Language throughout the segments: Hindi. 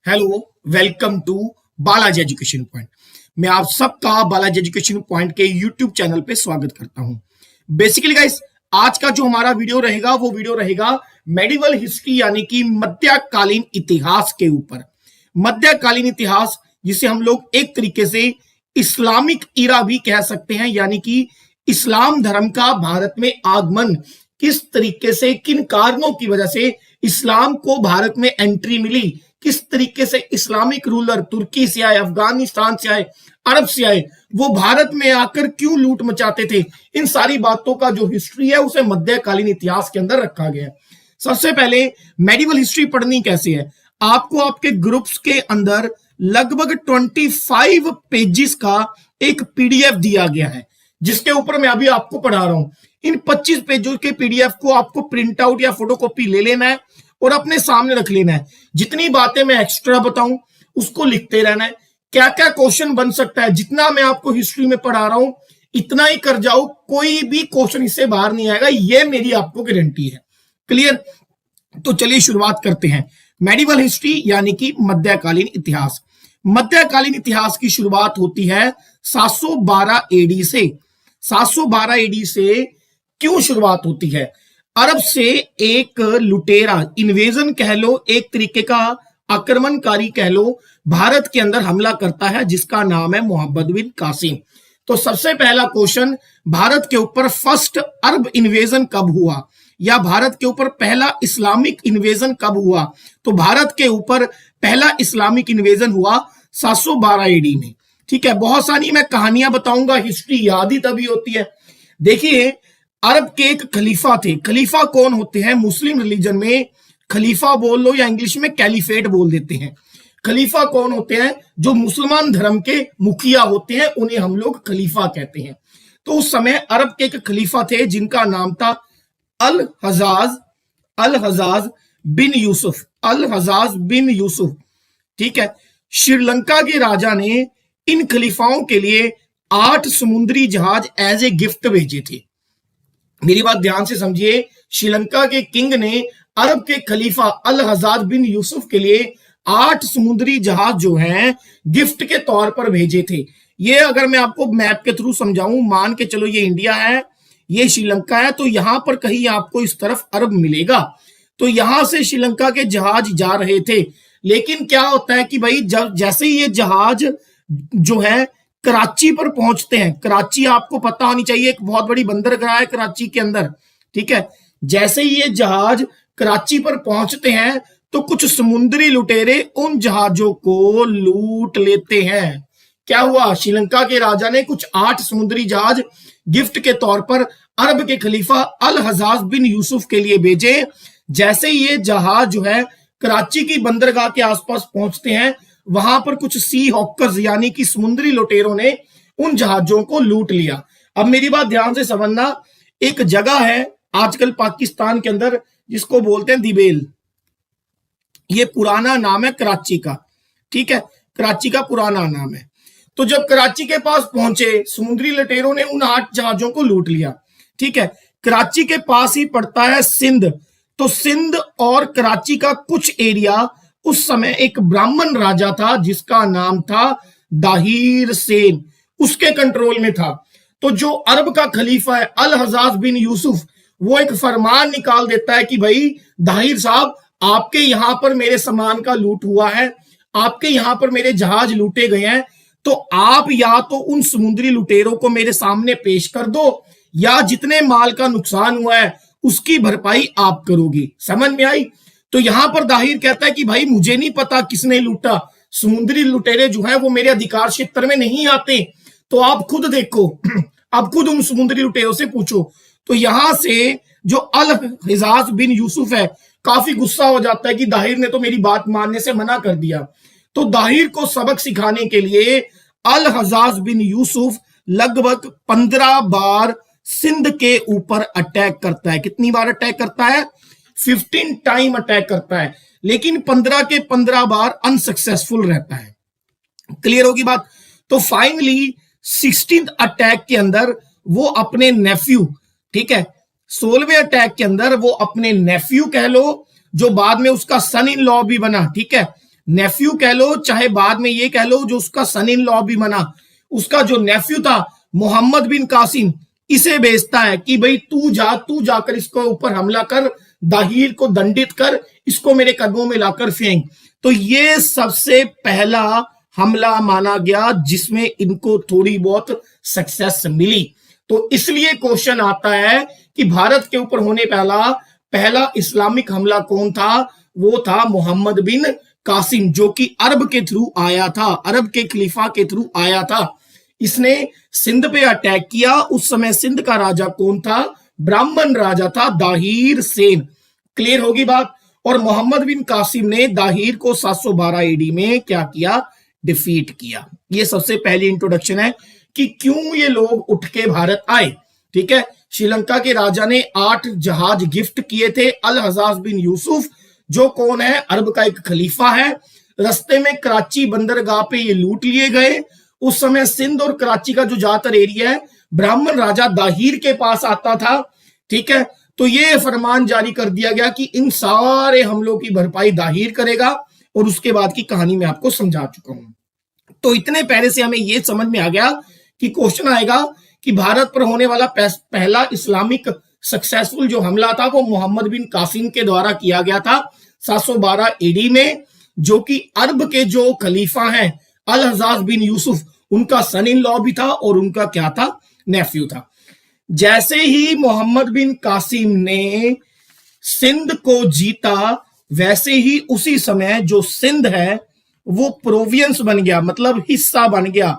Hello, welcome to Balaji education point. मैं आप सबका बालाजी एजुकेशन पॉइंट के यूट्यूब चैनल पे स्वागत करता हूं। बेसिकली गाइस, आज का जो हमारा वीडियो रहेगा वो वीडियो रहेगा मेडिवल हिस्ट्री यानी कि मध्यकालीन इतिहास के ऊपर। मध्यकालीन इतिहास जिसे हम लोग एक तरीके से इस्लामिक इरा भी कह सकते हैं, यानी कि इस्लाम धर्म का भारत में आगमन किस तरीके से, किन कारणों की वजह से इस्लाम को भारत में एंट्री मिली, किस तरीके से इस्लामिक रूलर तुर्की से आए, अफगानिस्तान से आए, अरब से आए, वो भारत में आकर क्यों लूट मचाते थे, इन सारी बातों का जो हिस्ट्री है उसे मध्यकालीन इतिहास के अंदर रखा गया है। सबसे पहले मेडिवल हिस्ट्री पढ़नी कैसे है, आपको आपके ग्रुप्स के अंदर लगभग 25 पेजेस का एक पीडीएफ दिया गया है, जिसके ऊपर मैं अभी आपको पढ़ा रहा हूं। इन 25 पेजों के पीडीएफ को आपको प्रिंट आउट या फोटोकॉपी ले लेना है और अपने सामने रख लेना है। जितनी बातें मैं एक्स्ट्रा बताऊं उसको लिखते रहना है। क्या क्या क्वेश्चन बन सकता है, जितना मैं आपको हिस्ट्री में पढ़ा रहा हूं इतना ही कर जाओ, कोई भी क्वेश्चन इससे बाहर नहीं आएगा, ये मेरी आपको गारंटी है। क्लियर? तो चलिए शुरुआत करते हैं। मेडिवल हिस्ट्री यानी कि मध्यकालीन इतिहास। मध्यकालीन इतिहास की शुरुआत होती है 712 एडी से। 712 एडी से क्यों शुरुआत होती है? अरब से एक लुटेरा, इन्वेजन कह लो, एक तरीके का आक्रमणकारी कह लो, भारत के अंदर हमला करता है जिसका नाम है मोहम्मद बिन कासिम। तो सबसे पहला क्वेश्चन, भारत के ऊपर फर्स्ट अरब इन्वेजन कब हुआ, या भारत के ऊपर पहला इस्लामिक इन्वेजन कब हुआ? तो भारत के ऊपर पहला इस्लामिक इन्वेजन हुआ 712 एडी में। ठीक है, बहुत सारी मैं कहानियां बताऊंगा, हिस्ट्री याद ही तभी होती है। देखिए, अरब के एक खलीफा थे। खलीफा कौन होते हैं? मुस्लिम रिलीजन में खलीफा बोल लो या इंग्लिश में कैलिफेट बोल देते हैं। खलीफा कौन होते हैं? जो मुसलमान धर्म के मुखिया होते हैं, उन्हें हम लोग खलीफा कहते हैं। तो उस समय अरब के एक खलीफा थे जिनका नाम था अल हजाज बिन यूसुफ। अल हजाज बिन यूसुफ। ठीक है, श्रीलंका के राजा ने इन खलीफाओं के लिए 8 समुद्री जहाज एज ए गिफ्ट भेजे थे। मेरी बात ध्यान से समझिए, श्रीलंका के किंग ने अरब के खलीफा अल हजाज बिन यूसुफ के लिए 8 समुद्री जहाज जो हैं गिफ्ट के तौर पर भेजे थे। ये अगर मैं आपको मैप के थ्रू समझाऊं, मान के चलो ये इंडिया है, ये श्रीलंका है, तो यहां पर कहीं आपको इस तरफ अरब मिलेगा। तो यहां से श्रीलंका के जहाज जा रहे थे, लेकिन क्या होता है कि भाई जब जैसे ही ये जहाज जो है कराची पर पहुंचते हैं, कराची आपको पता होनी चाहिए एक बहुत बड़ी बंदरगाह है कराची के अंदर। ठीक है, जैसे ही ये जहाज कराची पर पहुंचते हैं तो कुछ समुद्री लुटेरे उन जहाजों को लूट लेते हैं। क्या हुआ? श्रीलंका के राजा ने कुछ 8 समुद्री जहाज गिफ्ट के तौर पर अरब के खलीफा अल हजाज बिन यूसुफ के लिए भेजे। जैसे ही ये जहाज जो है कराची की बंदरगाह के आसपास पहुंचते हैं, वहां पर कुछ सी हॉकर्स यानी कि समुद्री लुटेरों ने उन जहाजों को लूट लिया। अब मेरी बात ध्यान से समझना, एक जगह है आजकल पाकिस्तान के अंदर जिसको बोलते हैं दिबेल। ये पुराना नाम है कराची का। ठीक है, कराची का पुराना नाम है। तो जब कराची के पास पहुंचे, समुद्री लुटेरों ने उन 8 जहाजों को लूट लिया। ठीक है, कराची के पास ही पड़ता है सिंध। तो सिंध और कराची का कुछ एरिया उस समय एक ब्राह्मण राजा था जिसका नाम था दाहिर सेन, उसके कंट्रोल में था। तो जो अरब का खलीफा है अल हजाज बिन यूसुफ, वो एक फरमान निकाल देता है कि भाई दाहिर साहब, आपके यहां पर मेरे सामान का लूट हुआ है, आपके यहां पर मेरे जहाज लूटे गए हैं, तो आप या तो उन समुद्री लुटेरों को मेरे सामने पेश कर दो, या जितने माल का नुकसान हुआ है उसकी भरपाई आप करोगे। समझ में आई? तो यहां पर दाहिर कहता है कि भाई मुझे नहीं पता किसने लूटा, समुद्री लुटेरे जो है वो मेरे अधिकार क्षेत्र में नहीं आते, तो आप खुद देखो, आप खुद उन समुद्री लुटेरों से पूछो। तो यहां से जो अल हजाज बिन यूसुफ है काफी गुस्सा हो जाता है कि दाहिर ने तो मेरी बात मानने से मना कर दिया। तो दाहिर को सबक सिखाने के लिए अल हजाज बिन यूसुफ लगभग 15 बार सिंध के ऊपर अटैक करता है। कितनी बार अटैक करता है? 15 टाइम अटैक करता है, लेकिन 15 के 15 बार अनसक्सेसफुल रहता है। क्लियर होगी बात? तो फाइनली 16th अटैक के अंदर वो अपने नेफ्यू, ठीक है, 16वें अटैक के अंदर वो अपने नेफ्यू कह लो, जो बाद में उसका सन इन लॉ भी बना, ठीक है, नेफ्यू कह लो चाहे बाद में ये कह लो जो उसका सन इन लॉ भी बना, उसका जो नेफ्यू था मोहम्मद बिन कासिम, इसे भेजता है कि भाई तू जाकर इसको ऊपर हमला कर, दाहिर को दंडित कर, इसको मेरे कदमों में लाकर फेंक। तो ये सबसे पहला हमला माना गया जिसमें इनको थोड़ी बहुत सक्सेस मिली। तो इसलिए क्वेश्चन आता है कि भारत के ऊपर होने पहला इस्लामिक हमला कौन था? वो था मोहम्मद बिन कासिम, जो कि अरब के थ्रू आया था, अरब के खलीफा के थ्रू आया था। इसने सिंध पे अटैक किया। उस समय सिंध का राजा कौन था? ब्राह्मण राजा था दाहिर सेन। क्लियर होगी बात। और मोहम्मद बिन कासिम ने दाहिर को 712 एडी में क्या किया? डिफीट किया। ये सबसे पहली इंट्रोडक्शन है कि क्यों ये लोग उठ के भारत आए। ठीक है, श्रीलंका के राजा ने 8 जहाज गिफ्ट किए थे। अल हजाज बिन यूसुफ, जो कौन है? अरब का एक खलीफा है। रस्ते में कराची बंदरगाह पे ये लूट लिए गए। उस समय सिंध और कराची का जो ज्यादातर एरिया है ब्राह्मण राजा दाहिर के पास आता था। ठीक है, तो ये फरमान जारी कर दिया गया कि इन सारे हमलों की भरपाई दाहिर करेगा, और उसके बाद की कहानी मैं आपको समझा चुका हूं। तो इतने पहले से हमें यह समझ में आ गया कि क्वेश्चन आएगा कि भारत पर होने वाला पहला इस्लामिक सक्सेसफुल जो हमला था वो मोहम्मद बिन कासिम के द्वारा किया गया था 712 एडी में, जो कि अरब के जो खलीफा हैं अल हजाज बिन यूसुफ, उनका सन इन लॉ भी था और उनका क्या था? नेफ्यू था। जैसे ही मोहम्मद बिन कासिम ने सिंध को जीता, वैसे ही उसी समय जो सिंध है वो प्रोविंस बन गया, मतलब हिस्सा बन गया।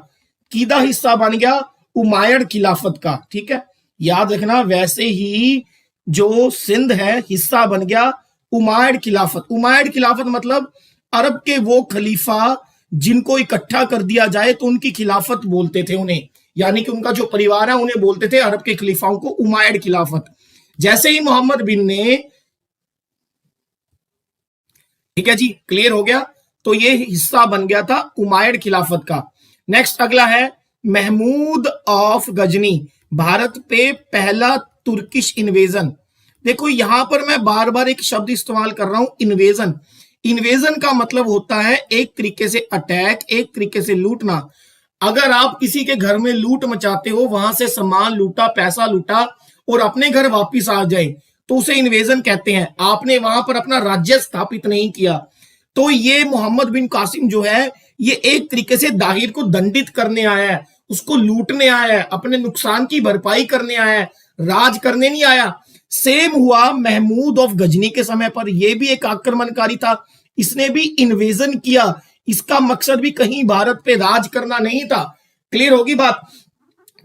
किदा हिस्सा बन गया? उमायड खिलाफत का। ठीक है, याद रखना, वैसे ही जो सिंध है हिस्सा बन गया उमायड खिलाफत। उमायड खिलाफत मतलब अरब के वो खलीफा जिनको इकट्ठा कर दिया जाए तो उनकी खिलाफत बोलते थे उन्हें, यानी कि उनका जो परिवार है उन्हें बोलते थे अरब के खलीफाओं को उमायड खिलाफत। जैसे ही मोहम्मद बिन ने, ठीक है जी, क्लियर हो गया, तो ये हिस्सा बन गया था उमायड खिलाफत का। नेक्स्ट अगला है महमूद ऑफ गजनी, भारत पे पहला तुर्किश इन्वेजन। देखो यहां पर मैं बार बार एक शब्द इस्तेमाल कर रहा हूं, इन्वेजन। इन्वेजन का मतलब होता है एक तरीके से अटैक, एक तरीके से लूटना। अगर आप किसी के घर में लूट मचाते हो, वहां से सामान लूटा, पैसा लूटा और अपने घर वापिस आ जाए तो उसे इन्वेजन कहते हैं। आपने वहां पर अपना राज्य स्थापित नहीं किया। तो ये मोहम्मद बिन कासिम जो है ये एक तरीके से दाहिर को दंडित करने आया है, उसको लूटने आया है, अपने नुकसान की भरपाई करने आया है, राज करने नहीं आया। सेम हुआ महमूद ऑफ गजनी के समय पर, यह भी एक आक्रमणकारी था, इसने भी इन्वेजन किया। इसका मकसद भी कहीं भारत पे राज करना नहीं था। क्लियर होगी बात।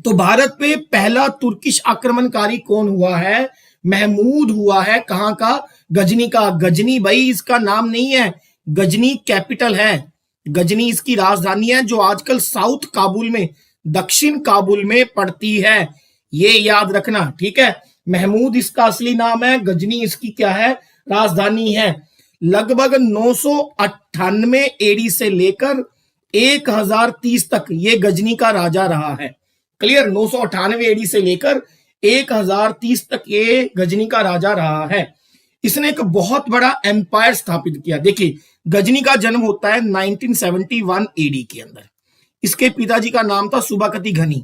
तो भारत पे पहला तुर्किश आक्रमणकारी कौन हुआ है? महमूद हुआ है। कहां का? गजनी का। गजनी भाई इसका नाम नहीं है, गजनी कैपिटल है, गजनी इसकी राजधानी है, जो आजकल साउथ काबुल में, दक्षिण काबुल में पड़ती है। ये याद रखना, ठीक है। महमूद इसका असली नाम है, गजनी इसकी क्या है? राजधानी है। लगभग 998 एडी से लेकर 1030 तक ये गजनी का राजा रहा है। क्लियर, 998 एडी से लेकर 1030 तक ये गजनी का राजा रहा है। इसने एक बहुत बड़ा एम्पायर स्थापित किया। देखिए गजनी का जन्म होता है 1971 एडी के अंदर। इसके पिताजी का नाम था सुबाकती घनी,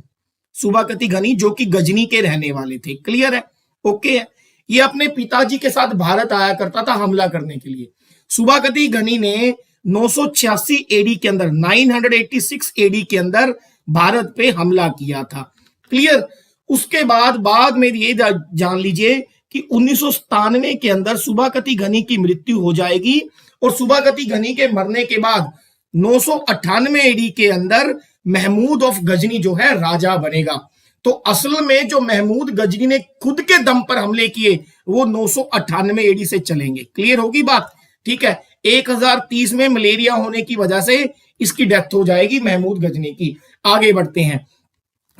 सुबाकती घनी, जो कि गजनी के रहने वाले थे। क्लियर है, ओके है। ये अपने पिताजी के साथ भारत आया करता था हमला करने के लिए। सुबाकती घनी ने 986 एडी के अंदर, 986 एडी के अंदर भारत पे हमला किया था। क्लियर। उसके बाद में ये जान लीजिए कि 1997 के अंदर सुबाकती घनी की मृत्यु हो जाएगी और सुबाकती घनी के मरने के बाद 998 एडी के अंदर महमूद ऑफ गजनी जो है राजा बनेगा। तो असल में जो महमूद गजनी ने खुद के दम पर हमले किए वो 998 एडी से चलेंगे। क्लियर होगी बात, ठीक है। 1030 में मलेरिया होने की वजह से इसकी डेथ हो जाएगी महमूद गजनी की। आगे बढ़ते हैं।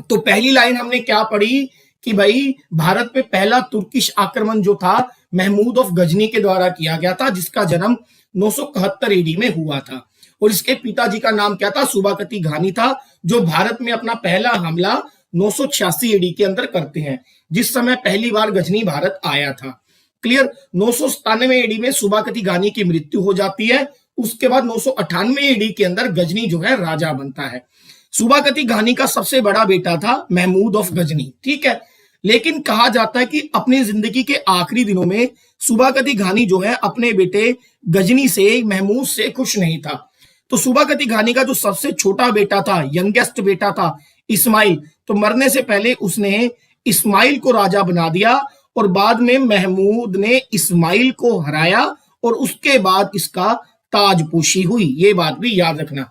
तो पहली लाइन हमने क्या पढ़ी कि भाई भारत पे पहला तुर्किश आक्रमण जो था महमूद ऑफ गजनी के द्वारा किया गया था, जिसका जन्म 971 एडी में हुआ था। और इसके पिताजी का नाम क्या था? सुबाकती घानी था, जो भारत में अपना पहला हमला 986 एडी के अंदर करते हैं, जिस समय पहली बार गजनी भारत आया था। क्लियर। 997 एडी में सुबाकती घानी की मृत्यु हो जाती है उसके बाद 998 एडी के अंदर गजनी जो है राजा बनता है। सुबाकती घानी का सबसे बड़ा बेटा था महमूद ऑफ गजनी, ठीक है। लेकिन कहा जाता है कि अपनी जिंदगी के आखिरी दिनों में सुबाकती घानी जो है अपने बेटे गजनी से, महमूद से खुश नहीं था। तो सुबाकती घानी का जो सबसे छोटा बेटा था, यंगेस्ट बेटा था इस्माइल, तो मरने से पहले उसने इस्माइल को राजा बना दिया और बाद में महमूद ने इस्माइल को हराया और उसके बाद इसका ताजपोशी हुई। ये बात भी याद रखना।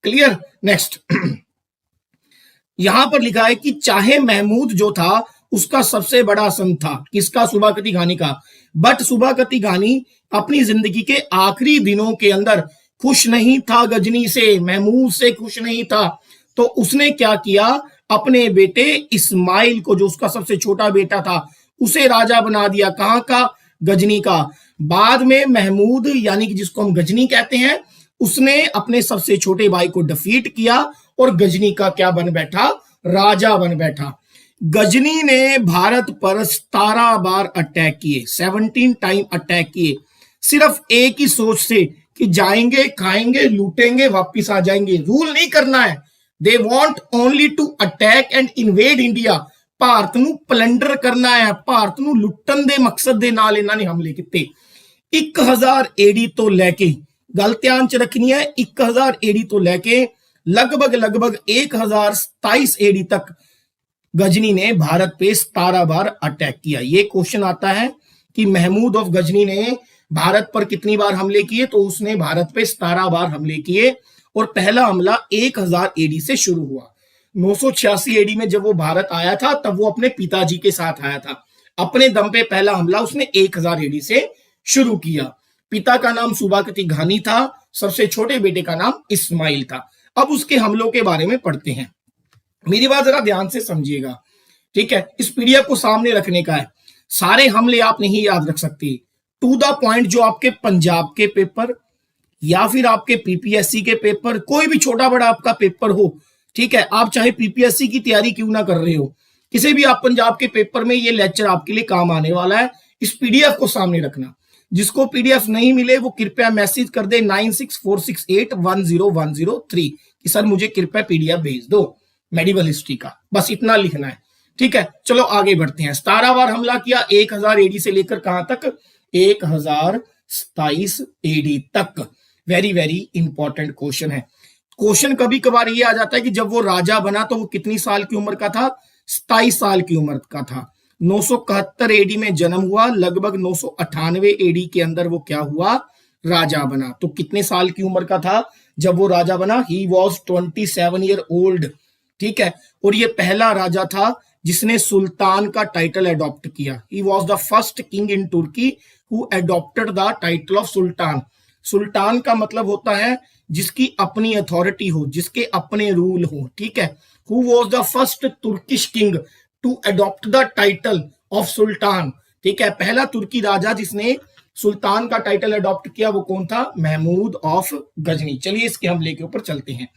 क्लियर। नेक्स्ट यहां पर लिखा है कि चाहे महमूद जो था उसका सबसे बड़ा सन था, किसका? सुबाकती घानी का। बट सुबाकती घानी अपनी जिंदगी के आखिरी दिनों के अंदर खुश नहीं था गजनी से, महमूद से खुश नहीं था। तो उसने क्या किया? अपने बेटे इस्माइल को, जो उसका सबसे छोटा बेटा था, उसे राजा बना दिया। कहां का? गजनी का। बाद में महमूद यानी कि जिसको हम गजनी कहते हैं, उसने अपने सबसे छोटे भाई को डिफीट किया और गजनी का क्या बन बैठा? राजा बन बैठा। गजनी ने भारत पर 17 बार अटैक किए, 17 टाइम अटैक किए, सिर्फ एक ही सोच से कि जाएंगे, खाएंगे, लूटेंगे, वापिस आ जाएंगे। रूल नहीं करना है। They want only to attack and invade India. Bharat ਨੂੰ ਪਲੰਡਰ ਕਰਨਾ ਹੈ, ਭਾਰਤ ਨੂੰ ਲੁੱਟਣ ਦੇ ਮਕਸਦ ਦੇ ਨਾਲ ਇਹਨਾਂ ਨੇ ਹਮਲੇ ਕੀਤੇ। 1000 ਏਡੀ ਤੋਂ ਲੈ ਕੇ, ਗੱਲ ਧਿਆਨ ਚ ਰੱਖਣੀ ਹੈ, 1000 ਏਡੀ ਤੋਂ ਲੈ ਕੇ लगभग 1027 एडी तक गजनी ने भारत पे 17 बार अटैक किया। ये क्वेश्चन आता है कि महमूद ऑफ गजनी ने भारत पर कितनी बार हमले किए? तो उसने भारत पे 17 बार हमले किए और पहला हमला 1000 एडी से शुरू हुआ। 986 एडी में जब वो भारत आया था तब वो अपने पिताजी के साथ आया था। अपने दम पे पहला हमला उसने 1000 एडी से शुरू किया। पिता का नाम सुबाकती घानी था, सबसे छोटे बेटे का नाम इस्माइल था। अब उसके हमलों के बारे में पढ़ते हैं। मेरी बात जरा ध्यान से समझिएगा, ठीक है। इस पीडीएफ को सामने रखने का है। सारे हमले आप नहीं याद रख सकते। टू द पॉइंट जो आपके पंजाब के पेपर या फिर आपके पीपीएससी के पेपर, कोई भी छोटा बड़ा आपका पेपर हो, ठीक है, आप चाहे पीपीएससी की तैयारी क्यों ना कर रहे हो, किसी भी आप पंजाब के पेपर में ये लेक्चर आपके लिए काम आने वाला है। इस पीडीएफ को सामने रखना। जिसको पीडीएफ नहीं मिले वो कृपया मैसेज कर दे 9646810103 कि सर मुझे कृपया पीडीएफ भेज दो मेडिवल हिस्ट्री का। बस इतना लिखना है, ठीक है। चलो आगे बढ़ते हैं। 17 बार हमला किया 1000 एडी से लेकर कहां तक? 1027 एडी तक। वेरी वेरी इंपॉर्टेंट क्वेश्चन है। क्वेश्चन कभी कभार ये आ जाता है कि जब वो राजा बना तो वो कितनी साल की उम्र का था? 27 साल की उम्र का था। 971 एडी में जन्म हुआ, लगभग 998 एडी के अंदर वो क्या हुआ? राजा बना। तो कितने साल की उम्र का था जब वो राजा बना? ही वॉज 27 ईयर ओल्ड, ठीक है। और ये पहला राजा था जिसने सुल्तान का टाइटल अडॉप्ट किया। He was the first king in तुर्की who adopted the title of sultan. सुल्तान का मतलब होता है जिसकी अपनी अथॉरिटी हो, जिसके अपने रूल हो, ठीक है। Who was the first Turkish king to adopt the title of sultan, ठीक है। पहला तुर्की राजा जिसने सुल्तान का टाइटल अडॉप्ट किया वो कौन था? महमूद ऑफ गजनी। चलिए इसके हमले के ऊपर चलते हैं।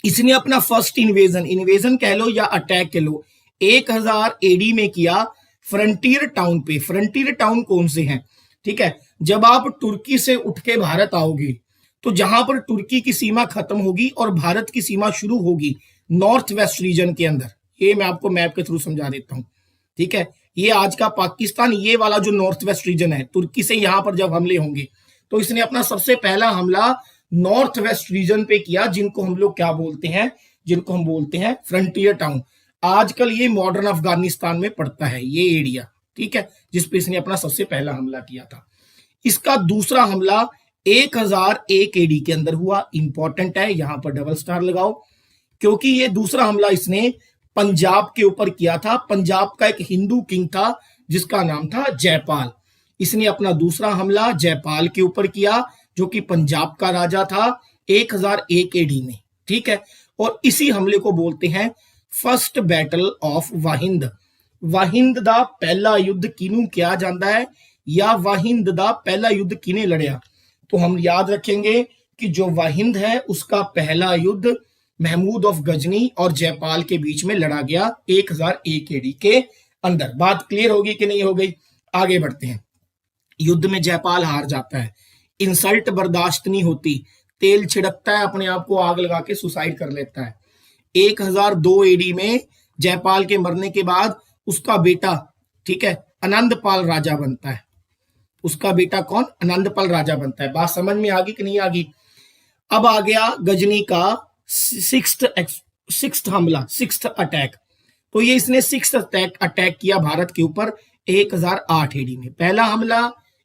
इसने अपना फर्स्ट इन्वेजन कह लो या अटैक कह लो, 1000 एडी में किया फ्रंटियर टाउन पे। फ्रंटियर टाउन कौन से हैं? ठीक है, जब आप तुर्की से उठ के भारत आओगे तो जहां पर तुर्की की सीमा खत्म होगी और भारत की सीमा शुरू होगी नॉर्थ वेस्ट रीजन के अंदर, ये मैं आपको मैप के थ्रू समझा देता हूं, ठीक है। ये आज का पाकिस्तान, ये वाला जो नॉर्थ वेस्ट रीजन है, तुर्की से यहां पर जब हमले होंगे तो इसने अपना सबसे पहला हमला नॉर्थ वेस्ट रीजन पे किया, जिनको हम लोग क्या बोलते हैं? जिनको हम बोलते हैं फ्रंटियर टाउन। आजकल ये मॉडर्न अफगानिस्तान में पड़ता है ये एरिया, ठीक है, जिसपे इसने अपना सबसे पहला हमला किया था। इसका दूसरा हमला 1001 एडी के अंदर हुआ। इंपॉर्टेंट है, यहां पर डबल स्टार लगाओ, क्योंकि ये दूसरा हमला इसने पंजाब के ऊपर किया था। पंजाब का एक हिंदू किंग था जिसका नाम था जयपाल। इसने अपना दूसरा हमला जयपाल के ऊपर किया, जो कि पंजाब का राजा था, 1001 एडी में, ठीक है। और इसी हमले को बोलते हैं फर्स्ट बैटल ऑफ वाहिंद। वाहिंद दा पहला युद्ध किनू किया जाता है, या वाहिंद दा पहला युद्ध किने लड़िया? तो हम याद रखेंगे कि जो वाहिंद है उसका पहला युद्ध महमूद ऑफ गजनी और जयपाल के बीच में लड़ा गया 1001 एडी के अंदर। बात क्लियर होगी कि नहीं हो गई? आगे बढ़ते हैं। युद्ध में जयपाल हार जाता है। इंसल्ट बर्दाश्त नहीं होती, तेल छिड़कता है, अपने आप को आग लगा के सुसाइड कर लेता है। 1002 एडी में जयपाल के मरने के बाद उसका बेटा, ठीक है, आनंदपाल राजा बनता है। उसका बेटा कौन? आनंदपाल राजा बनता है। बात समझ में आ गई कि नहीं आ गई? अब आ गया गजनी का सिक्स्थ हमला, सिक्स्थ अटैक। तो ये इसने सिक्स्थ अटैक किया भारत के ऊपर 1008 एडी में। पहला हमला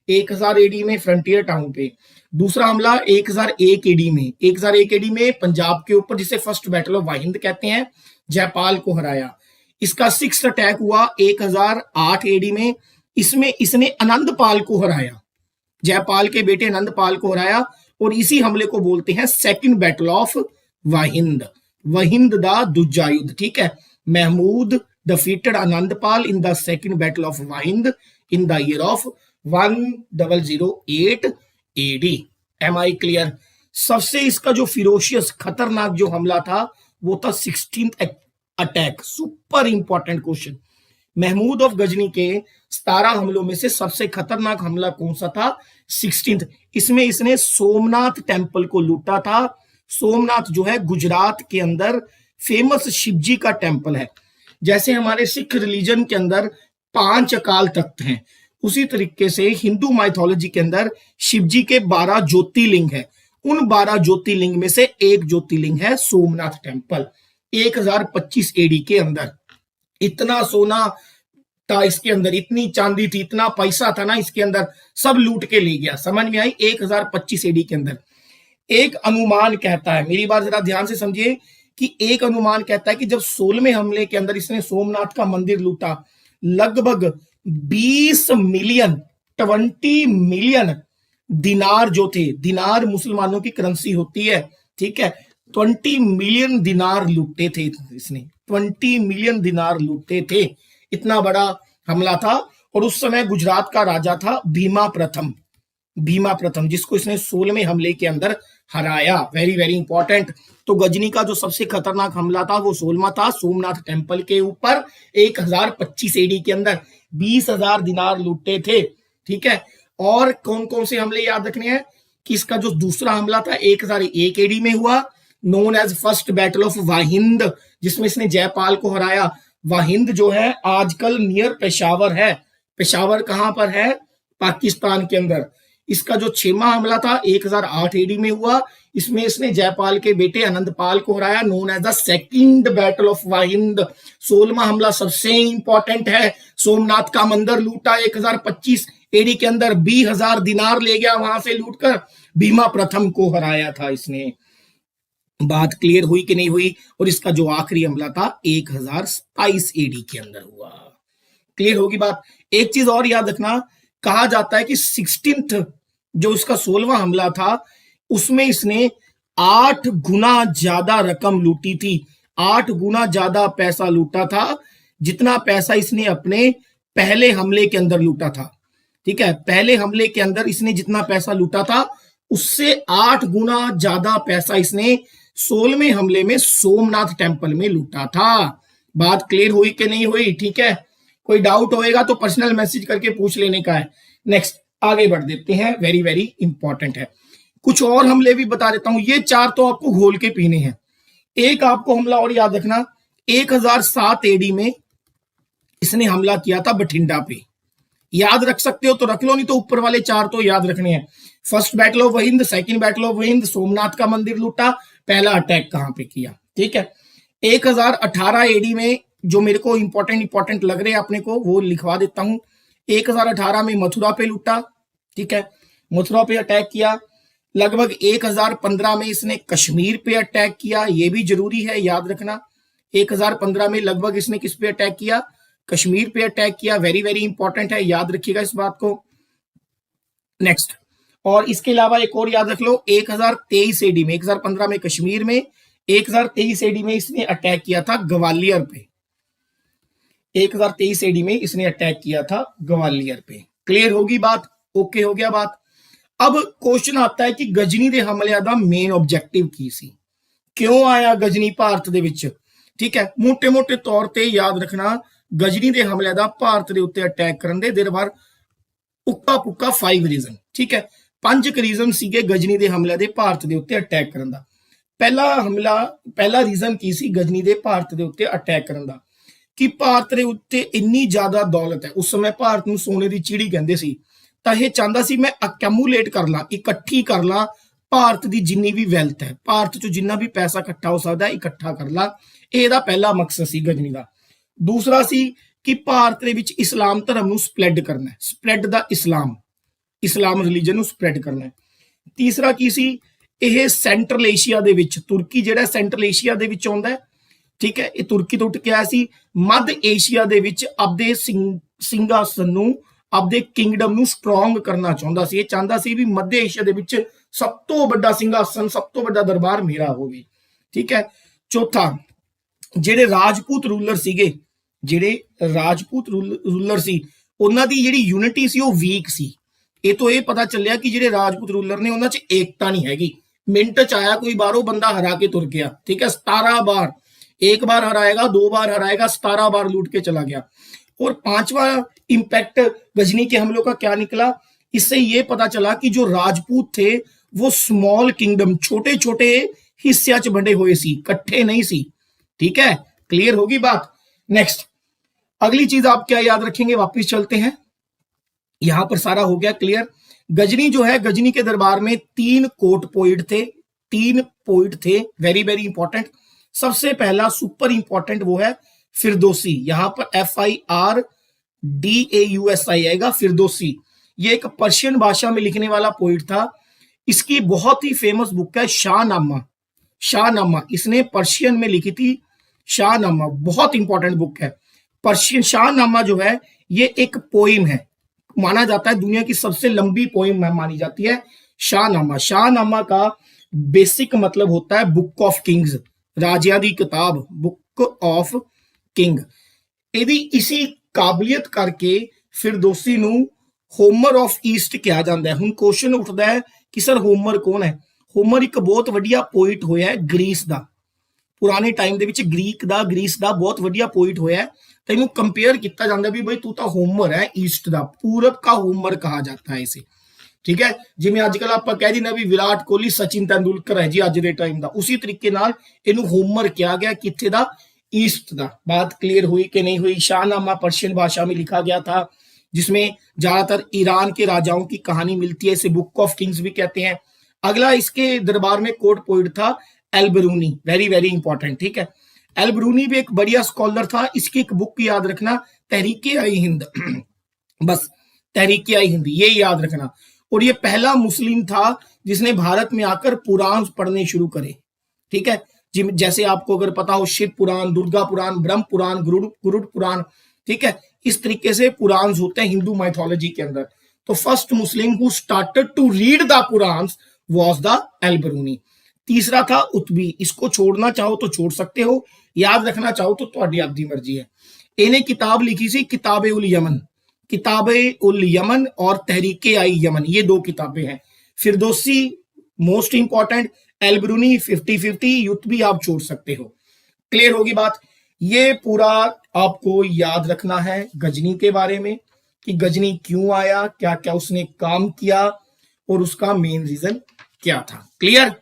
1000 एडी में फ्रंटियर टाउन पे, दूसरा हमला 1001 एडी में, 1001 एडी में पंजाब के ऊपर, जिसे फर्स्ट बैटल ऑफ वाहिंद कहते हैं, जयपाल को हराया। इसका सिक्स्थ अटैक हुआ 1008 एडी में, इसमें इसने आनंदपाल को हराया, जयपाल के बेटे आनंदपाल को हराया, और इसी हमले को बोलते हैं सेकंड बैटल ऑफ वाहिंद, वहिंद दा दूजा युद्ध। ठीक है, Mahmood defeated Anandpal in the second battle of Wahind in the year of 1008 AD। Am I clear? सबसे इसका जो फिरोशियस खतरनाक जो हमला था वो था 16th attack. Super important question. Mahmud of Ghazni के 17 हमलों में से सबसे खतरनाक हमला कौन सा था? 16th। इसमें इसने सोमनाथ टेम्पल को लूटा था। सोमनाथ जो है गुजरात के अंदर फेमस शिवजी का टेम्पल है। जैसे हमारे सिख रिलीजन के अंदर 5 अकाल तख्त हैं, उसी तरीके से हिंदू माइथोलॉजी के अंदर शिवजी के 12 ज्योतिर्लिंग है। उन 12 ज्योतिर्लिंग में से एक ज्योतिर्लिंग है सोमनाथ टेम्पल। 1025 एडी के अंदर इतना सोना था इसके अंदर, इतनी चांदी थी, इतना पैसा था ना इसके अंदर, सब लूट के ले गया। समझ में आई? 1025 एडी के अंदर। एक अनुमान कहता है, मेरी बात जरा ध्यान से समझिए, कि एक अनुमान कहता है कि जब 16वें हमले के अंदर इसने सोमनाथ का मंदिर लूटा, लगभग 20 मिलियन 20 मिलियन दिनार जो थे, दिनार मुसलमानों की करेंसी होती है, ठीक है, 20 मिलियन दिनार लूटे थे इसने, 20 मिलियन दिनार लूटे थे। इतना बड़ा हमला था। और उस समय गुजरात का राजा था भीमा प्रथम, भीमा प्रथम, जिसको इसने 16वें हमले के अंदर हराया। Very very important. तो गजनी का जो सबसे खतरनाक हमला था वो 16वां था, सोमनाथ टेम्पल के ऊपर 1025 एडी के अंदर 20,000 दिनार लूटे थे। ठीक है, और कौन कौन से हमले याद रखने हैं कि इसका जो दूसरा हमला था 1001 एडी में हुआ, known as first battle of Waihind, जिसमें इसने जयपाल को हराया। वाहिंद जो है आजकल नियर पेशावर है। पेशावर कहां पर है? पाकिस्तान के अंदर। इसका जो 6वां हमला था 1008 एडी में हुआ, इसमें इसने जयपाल के बेटे आनंदपाल को हराया, known as the second battle of Waihind. 16वां हमला सबसे इंपॉर्टेंट है, सोमनाथ का मंदिर लूटा 1025 एडी के अंदर, 20,000 दिनार ले गया वहां से लूटकर, भीमा प्रथम को हराया था इसने। बात क्लियर हुई कि नहीं हुई? और इसका जो आखिरी हमला था 1027 एडी के अंदर हुआ। क्लियर होगी बात? एक चीज और याद रखना, कहा जाता है कि 16th जो इसका 16वां हमला था उसमें इसने 8 गुना ज्यादा रकम लूटी थी, 8 गुना ज्यादा पैसा लूटा था, जितना पैसा इसने अपने पहले हमले के अंदर लूटा था। ठीक है, पहले हमले के अंदर इसने जितना पैसा लूटा था उससे 8 गुना ज्यादा पैसा इसने 16वें हमले में सोमनाथ टेम्पल में लूटा था। बात क्लियर हुई कि नहीं हुई? ठीक है, कोई डाउट होएगा तो पर्सनल मैसेज करके पूछ लेने का है। नेक्स्ट आगे बढ़ देते हैं, वेरी वेरी इंपॉर्टेंट है। कुछ और हमले भी बता देता हूं, ये 4 तो आपको घोल के पीने हैं। एक आपको हमला और याद रखना, 1007 एडी में इसने हमला किया था बठिंडा पे। याद रख सकते हो तो रख लो, नहीं तो ऊपर वाले 4 तो याद रखने हैं। First battle of Waihind, second battle of Waihind, Somnath का मंदिर लूटा, पहला अटैक कहां पे किया। ठीक है, 1018 एडी में जो मेरे को इंपॉर्टेंट लग रहे हैं अपने को, वो लिखवा देता हूं। 1018 में मथुरा पे लूटा। ठीक है, मथुरा पे अटैक किया। लगभग 1015 में इसने कश्मीर पे अटैक किया, ये भी जरूरी है याद रखना। 1015 में लगभग इसने किस पे अटैक किया? कश्मीर पे अटैक किया। वेरी वेरी इंपॉर्टेंट है, याद रखिएगा इस बात को। नेक्स्ट, और इसके अलावा एक और याद रख लो, 1023 एडी में, 1015 में कश्मीर में, 1023 एडी में इसने अटैक किया था ग्वालियर पे। 1023 एडी में इसने अटैक किया था ग्वालियर पे। क्लियर होगी बात? ओके हो गया बात। अब क्वेश्चन आता है कि गजनी दे हमले दा मेन ऑब्जेक्टिव की सी, क्यों आया गजनी भारत दे विच? ठीक है, मोटे मोटे तौर ते याद रखना, गजनी दे हमले दा भारत दे उत्ते अटैक करन दे देर बार उक्का पुक्का 5 रीजन। ठीक है, 5 ਰੀਜ਼ਨ ਸੀਗੇ ਗਜਨੀ ਦੇ ਹਮਲੇ ਦੇ ਭਾਰਤ ਦੇ ਉੱਤੇ ਅਟੈਕ ਕਰਨ ਦਾ। ਪਹਿਲਾ ਰੀਜ਼ਨ ਕੀ ਸੀ ਗਜਨੀ ਦੇ ਭਾਰਤ ਦੇ ਉੱਤੇ ਅਟੈਕ ਕਰਨ ਦਾ? ਕਿ ਭਾਰਤ ਦੇ ਉੱਤੇ ਇੰਨੀ ਜ਼ਿਆਦਾ ਦੌਲਤ ਹੈ, ਉਸ ਸਮੇਂ ਭਾਰਤ ਨੂੰ ਸੋਨੇ ਦੀ ਚਿੜੀ ਕਹਿੰਦੇ ਸੀ, ਤਾਂ ਇਹ ਚਾਹੁੰਦਾ ਸੀ ਮੈਂ ਅਕਮੂਲੇਟ ਕਰ ਲਾਂ, ਇਕੱਠੀ ਕਰ ਲਾਂ ਭਾਰਤ ਦੀ ਜਿੰਨੀ ਵੀ ਵੈਲਥ ਹੈ, ਭਾਰਤ ਚੋਂ ਜਿੰਨਾ ਵੀ ਪੈਸਾ ਇਕੱਠਾ ਹੋ ਸਕਦਾ ਇਕੱਠਾ ਕਰ ਲਾਂ। ਇਹ ਇਹਦਾ ਪਹਿਲਾ ਮਕਸਦ ਸੀ ਗਜਨੀ ਦਾ। ਦੂਸਰਾ ਸੀ ਕਿ ਭਾਰਤ ਦੇ ਵਿੱਚ ਇਸਲਾਮ ਧਰਮ ਨੂੰ ਸਪਰੈਡ ਕਰਨਾ, ਸਪਰੈਡ ਦਾ ਇਸਲਾਮ ਰਿਲੀਜਨ ਨੂੰ ਸਪਰੈਡ ਕਰਨਾ। ਤੀਸਰਾ ਕੀ ਸੀ? ਇਹ ਸੈਂਟਰਲ ਏਸ਼ੀਆ ਦੇ ਵਿੱਚ, ਤੁਰਕੀ ਜਿਹੜਾ ਸੈਂਟਰਲ ਏਸ਼ੀਆ ਦੇ ਵਿੱਚ ਆਉਂਦਾ ਹੈ, ਠੀਕ ਹੈ, ਇਹ ਤੁਰਕੀ ਤੋਂ ਉੱਠ ਕੇ ਆਇਆ ਸੀ, ਮੱਧ ਏਸ਼ੀਆ ਦੇ ਵਿੱਚ ਆਪਦੇ ਸਿੰਘਾਸਨ ਨੂੰ, ਆਪਦੇ ਕਿੰਗਡਮ ਨੂੰ ਸਟਰੋਂਗ ਕਰਨਾ ਚਾਹੁੰਦਾ ਸੀ। ਇਹ ਚਾਹੁੰਦਾ ਸੀ ਵੀ ਮੱਧ ਏਸ਼ੀਆ ਦੇ ਵਿੱਚ ਸਭ ਤੋਂ ਵੱਡਾ ਸਿੰਘਾਸਨ, ਸਭ ਤੋਂ ਵੱਡਾ ਦਰਬਾਰ ਮੇਰਾ ਹੋਵੇ, ਠੀਕ ਹੈ। ਚੌਥਾ, ਜਿਹੜੇ ਰਾਜਪੂਤ ਰੂਲਰ ਸੀਗੇ, ਸੀ, ਉਹਨਾਂ ਦੀ ਜਿਹੜੀ ਯੂਨਿਟੀ ਸੀ ਉਹ ਵੀਕ ਸੀ। ਇਹ ਤੋਂ ਇਹ ਪਤਾ ਚੱਲਿਆ ਕਿ ਜਿਹੜੇ ਰਾਜਪੂਤ ਰੂਲਰ ਨੇ ਉਹਨਾਂ 'ਚ ਏਕਤਾ ਨਹੀਂ ਹੈਗੀ। ਮਿੰਟ 'ਚ ਆਇਆ ਕੋਈ ਬਾਹਰੋਂ ਬੰਦਾ ਹਰਾ ਕੇ ਤੁਰ ਗਿਆ, ठीक है, 17 बार, एक बार हराएगा, 2 बार हराएगा, 17 बार लूट के चला गया। और 5वां इंपैक्ट गजनी के हमलों का क्या निकला? इससे ये पता चला कि जो राजपूत थे वो स्मॉल किंगडम, छोटे छोटे हिस्से च बंटे हुए सी, इकट्ठे नहीं सी, ठीक है। क्लियर होगी बात? नेक्स्ट अगली चीज आप क्या याद रखेंगे, वापिस चलते हैं, यहां पर सारा हो गया क्लियर। गजनी जो है, गजनी के दरबार में 3 कोर्ट पोइट थे, वेरी वेरी इंपॉर्टेंट। सबसे पहला सुपर इंपॉर्टेंट वो है फिरदौसी, यहां पर FIRDAUSI आएगा, फिरदौसी। ये एक पर्शियन भाषा में लिखने वाला पोइट था। इसकी बहुत ही फेमस बुक है शाहनामा, इसने पर्शियन में लिखी थी। शाहनामा बहुत इंपॉर्टेंट बुक है। पर्शियन शाहनामा जो है ये एक पोइम है, माना जाता है दुनिया की सबसे लंबी पोइम मानी जाती है शाहनामा का बेसिक मतलब होता है बुक ऑफ किंग्स, राजिया दी किताब, बुक ऑफ किंग। यदि इसी काबलियत करके फिरदौसी नूं होमर ऑफ ईस्ट कहा जाता है। हुण क्वेश्चन उठता है कि सर होमर कौन है? होमर एक बहुत वधिया पोइट होया है ग्रीस दा, पुराने टाइम दे विच ग्रीस दा बहुत वधिया पोइट होया है। तो इनू कंपेयर किया जाता है भी भाई तू तो होमर है, ईस्ट का, पूरब का होमर कहा जाता है इसे, ठीक है। जिवें अजकल आपां कह दिंदे भी विराट कोहली सचिन तेंदुलकर है जी अज दे टाइम दा, उसी तरीके नाल इनू होमर कहा गया, किथे दा? ईस्ट दा। बात क्लियर हुई कि नहीं हुई? शाहनामा पर्शियन भाषा में लिखा गया था, जिसमें ज्यादातर ईरान के राजाओं की कहानी मिलती है, इसे बुक ऑफ किंग्स भी कहते हैं। अगला इसके दरबार में कोर्ट पोइट था एल्बरूनी, वेरी वेरी इंपॉर्टेंट, ठीक है। एल्बरूनी भी एक बढ़िया स्कॉलर था। इसकी एक बुक याद रखना, तहरीक-ए-हिंद बस तहरीक-ए-हिंद, ये याद रखना। और ये पहला मुस्लिम था जिसने भारत में आकर पुराण पढ़ने शुरू करे, ठीक है। जैसे आपको अगर पता हो शिव पुराण, दुर्गा पुराण, ब्रह्म पुराण, गरुड़ पुराण, ठीक है, इस तरीके से पुराण होते हैं हिंदू माइथोलॉजी के अंदर। तो first Muslim who started to read the Purana was the Alberuni. तीसरा था उत्बी, इसको छोड़ना चाहो तो छोड़ सकते हो, याद रखना चाहो तो ਤੁਹਾਡੀ ਆਪਦੀ मर्जी है। इन्हें किताब लिखी सी किताब-उल-यमन और तहरीक-ए-यमन, ये 2 किताबें हैं। फिरदौसी मोस्ट इंपॉर्टेंट, एल्बरूनी 50-50, युतबी आप छोड़ सकते हो। क्लियर होगी बात? ये पूरा आपको याद रखना है गजनी के बारे में कि गजनी क्यों आया, क्या क्या उसने काम किया और उसका मेन रीजन क्या था। क्लियर?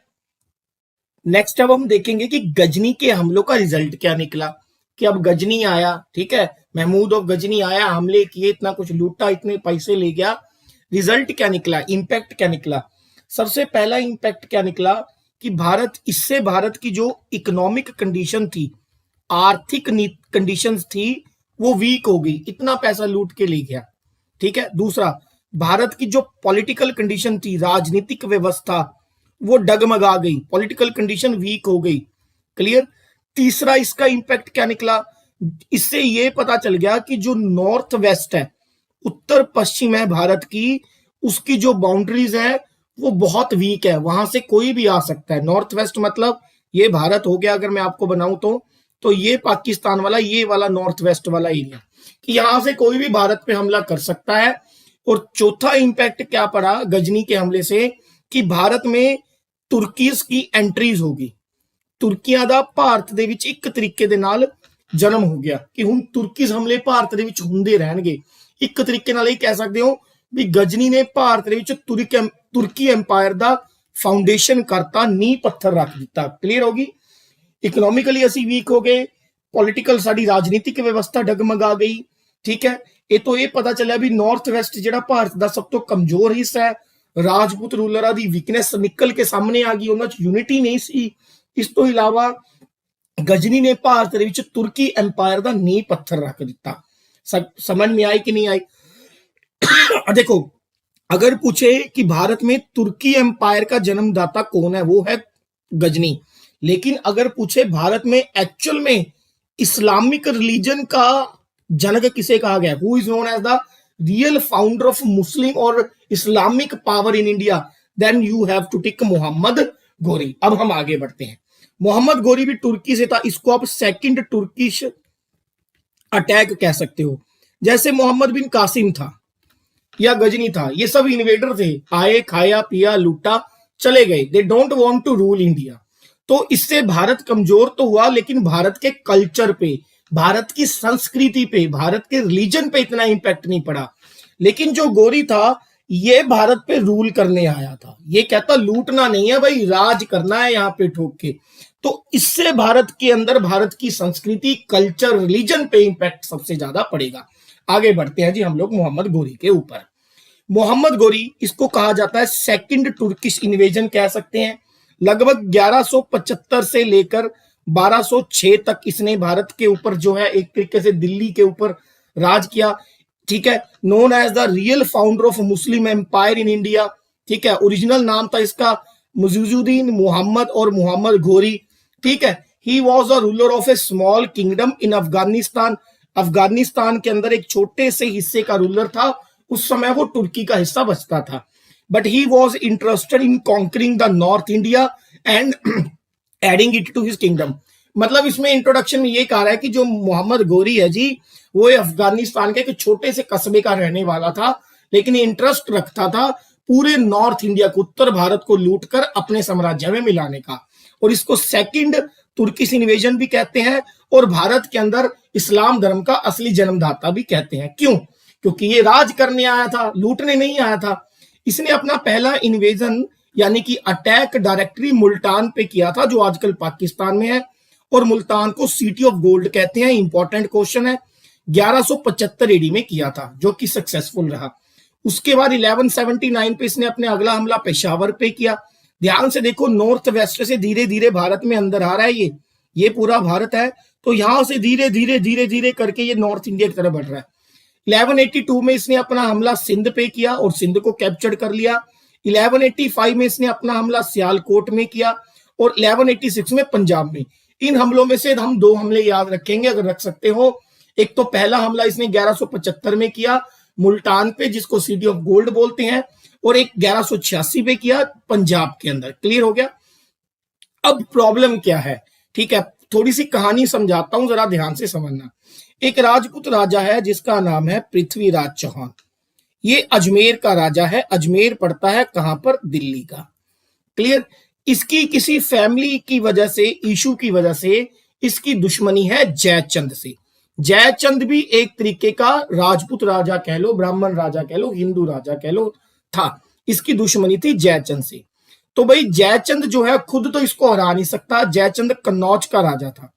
नेक्स्ट अब हम देखेंगे कि गजनी के हमलों का रिजल्ट क्या निकला। कि अब गजनी आया, ठीक है, महमूद ऑफ गजनी आया, हमले किए, इतना कुछ लूटा, इतने पैसे ले गया, रिजल्ट क्या निकला, इंपैक्ट क्या निकला? सबसे पहला इंपैक्ट क्या निकला कि भारत की जो इकोनॉमिक कंडीशन थी, आर्थिक कंडीशंस थी, वो वीक हो गई, इतना पैसा लूट के ले गया, ठीक है। दूसरा, भारत की जो पॉलिटिकल कंडीशन थी, राजनीतिक व्यवस्था, वो डगमगा गई, पॉलिटिकल कंडीशन वीक हो गई। क्लियर? तीसरा इसका इंपैक्ट क्या निकला? इससे ये पता चल गया कि जो नॉर्थ वेस्ट है, उत्तर पश्चिम है भारत की, उसकी जो बाउंड्रीज है वो बहुत वीक है, वहां से कोई भी आ सकता है। नॉर्थ वेस्ट मतलब ये भारत हो गया, अगर मैं आपको बनाऊं तो ये पाकिस्तान वाला, ये वाला नॉर्थ वेस्ट वाला एरिया, कि यहां से कोई भी भारत पे हमला कर सकता है। और चौथा इंपैक्ट क्या पड़ा गजनी के हमले से कि भारत में तुर्कीज की एंट्रीज होगी, तुर्कियां ਦਾ ਭਾਰਤ ਦੇ ਵਿੱਚ ਇੱਕ ਤਰੀਕੇ ਦੇ ਨਾਲ ਜਨਮ ਹੋ ਗਿਆ ਕਿ ਹੁਣ ਤੁਰਕੀਜ਼ ਹਮਲੇ ਭਾਰਤ ਦੇ ਵਿੱਚ ਹੁੰਦੇ ਰਹਿਣਗੇ। ਇੱਕ ਤਰੀਕੇ ਨਾਲ ਇਹ ਕਹਿ ਸਕਦੇ ਹੋ ਵੀ ਗਜਨੀ ਨੇ ਭਾਰਤ ਦੇ ਵਿੱਚ ਤੁਰਕੀ ਐਮਪਾਇਰ ਦਾ ਫਾਊਂਡੇਸ਼ਨ ਕਰਤਾ, ਨੀਂਹ ਪੱਥਰ ਰੱਖ ਦਿੱਤਾ। ਕਲੀਅਰ ਹੋਗੀ। ਇਕਨੋਮਿਕਲੀ ਅਸੀਂ ਵੀਕ ਹੋ ਗਏ, ਪੋਲੀਟੀਕਲ ਸਾਡੀ ਰਾਜਨੀਤਿਕ ਵਿਵਸਥਾ ਡਗਮਗਾ ਗਈ। ਠੀਕ ਹੈ, ਇਹ ਤੋਂ ਇਹ ਪਤਾ ਚੱਲਿਆ ਵੀ ਨਾਰਥ ਵੈਸਟ ਜਿਹੜਾ ਭਾਰਤ ਦਾ ਸਭ ਤੋਂ ਕਮਜ਼ੋਰ ਹਿੱਸਾ ਹੈ, ਰਾਜਪੂਤ ਰੂਲਰਾਂ ਦੀ ਵੀਕਨੈਸ ਨਿਕਲ ਕੇ ਸਾਹਮਣੇ ਆ ਗਈ, ਉਹਨਾਂ 'ਚ ਯੂਨਿਟੀ ਨਹੀਂ ਸੀ। ਇਸ ਤੋਂ ਇਲਾਵਾ ਗਜਨੀ ਨੇ भारत ਦੇ ਵਿੱਚ तुर्की एम्पायर का नींह पत्थर रख दिता। समझ में आई कि नहीं आई? देखो, अगर पूछे कि भारत में तुर्की एम्पायर का जन्मदाता कौन है, वो है गजनी। लेकिन अगर पूछे भारत में एक्चुअल में इस्लामिक रिलीजन का जनक किसे कहा गया, who is known as the real founder of Muslim और Islamic power in India, then you have to tick Mohammad Ghori. अब हम आगे बढ़ते हैं। मोहम्मद गोरी भी तुर्की से था, इसको आप सेकंड तुर्किश अटैक कह सकते हो। जैसे मोहम्मद बिन कासिम था या गजनी था, ये सब इन्वेडर थे, आए, खाया पिया, लूटा, चले गए। They don't want to rule India. तो इससे भारत कमजोर तो हुआ, लेकिन भारत के कल्चर पे, भारत की संस्कृति पे, भारत के रिलीजन पे इतना इंपैक्ट नहीं पड़ा। लेकिन जो गोरी था, ये भारत पे रूल करने आया था। ये कहता लूटना नहीं है भाई, राज करना है यहाँ पे ठोक के। तो इससे भारत के अंदर भारत की संस्कृति, कल्चर, रिलीजन पे इंपैक्ट सबसे ज्यादा पड़ेगा। आगे बढ़ते हैं जी हम लोग मोहम्मद गोरी के ऊपर। मोहम्मद गोरी, इसको कहा जाता है सेकंड तुर्किश इन्वेजन कह सकते हैं। लगभग 1175 से लेकर 1206 तक इसने भारत के ऊपर जो है एक तरीके से दिल्ली के ऊपर राज किया। ठीक है, known as the real founder of Muslim empire in India. ठीक है, ओरिजिनल नाम था इसका मुजुद्दीन मोहम्मद और मोहम्मद गोरी। ठीक है, he was a ruler of a small kingdom in Afghanistan. Afghanistan के अंदर एक छोटे से हिस्से का रूलर था, उस समय वो तुर्की का हिस्सा बचता था। But he was interested in conquering the north India and adding it to his kingdom. मतलब इसमें इंट्रोडक्शन में ये कहा रहा है कि जो मोहम्मद गोरी है जी, वो अफगानिस्तान के एक छोटे से कस्बे का रहने वाला था, लेकिन इंटरेस्ट रखता था पूरे नॉर्थ इंडिया को, उत्तर भारत को लूटकर अपने साम्राज्य में मिलाने का। और इसको सेकंड तुर्किश इन्वेजन भी कहते हैं और भारत के अंदर इस्लाम धर्म का असली जन्मदाता भी कहते हैं। क्यों? क्योंकि ये राज करने आया था, लूटने नहीं आया था। इसने अपना पहला इन्वेजन यानी कि अटैक डायरेक्टली मुल्तान पे किया था, जो आजकल पाकिस्तान में है, और मुल्तान को सिटी ऑफ गोल्ड कहते हैं। इंपॉर्टेंट क्वेश्चन है। 1175 एडी में किया था, जो कि सक्सेसफुल रहा। उसके बाद 1179 पे इसने अपने अगला हमला पेशावर पे किया। ध्यान से देखो, नॉर्थ वेस्ट से धीरे धीरे भारत में अंदर आ रहा है। ये पूरा भारत है, तो यहां से धीरे धीरे धीरे धीरे करके ये नॉर्थ इंडिया की तरफ बढ़ रहा है। 1182 में इसने अपना हमला सिंध पे किया और सिंध को कैप्चर कर लिया। 1185 में इसने अपना हमला सियालकोट में किया और 1186 में पंजाब में। इन हमलों में से हम 2 हमले याद रखेंगे अगर रख सकते हो। एक तो पहला हमला इसने 1175 में किया मुल्तान पे, जिसको सिटी ऑफ गोल्ड बोलते हैं, और एक 1186 पे किया पंजाब के अंदर। क्लियर हो गया? अब प्रॉब्लम क्या है? ठीक है, थोड़ी सी कहानी समझाता हूं, जरा ध्यान से समझना। एक राजपूत राजा है जिसका नाम है पृथ्वीराज चौहान। ये अजमेर का राजा है। अजमेर पड़ता है कहां पर? दिल्ली का। क्लियर? इसकी किसी फैमिली की वजह से, इशू की वजह से इसकी दुश्मनी है जयचंद से। जयचंद भी एक तरीके का राजपूत राजा कह लो, ब्राह्मण राजा कह लो, हिंदू राजा कह लो था। इसकी दुश्मनी थी जयचंद से। तो भाई जयचंद जो है खुद तो इसको हरा नहीं सकता। जयचंद कन्नौज का राजा था।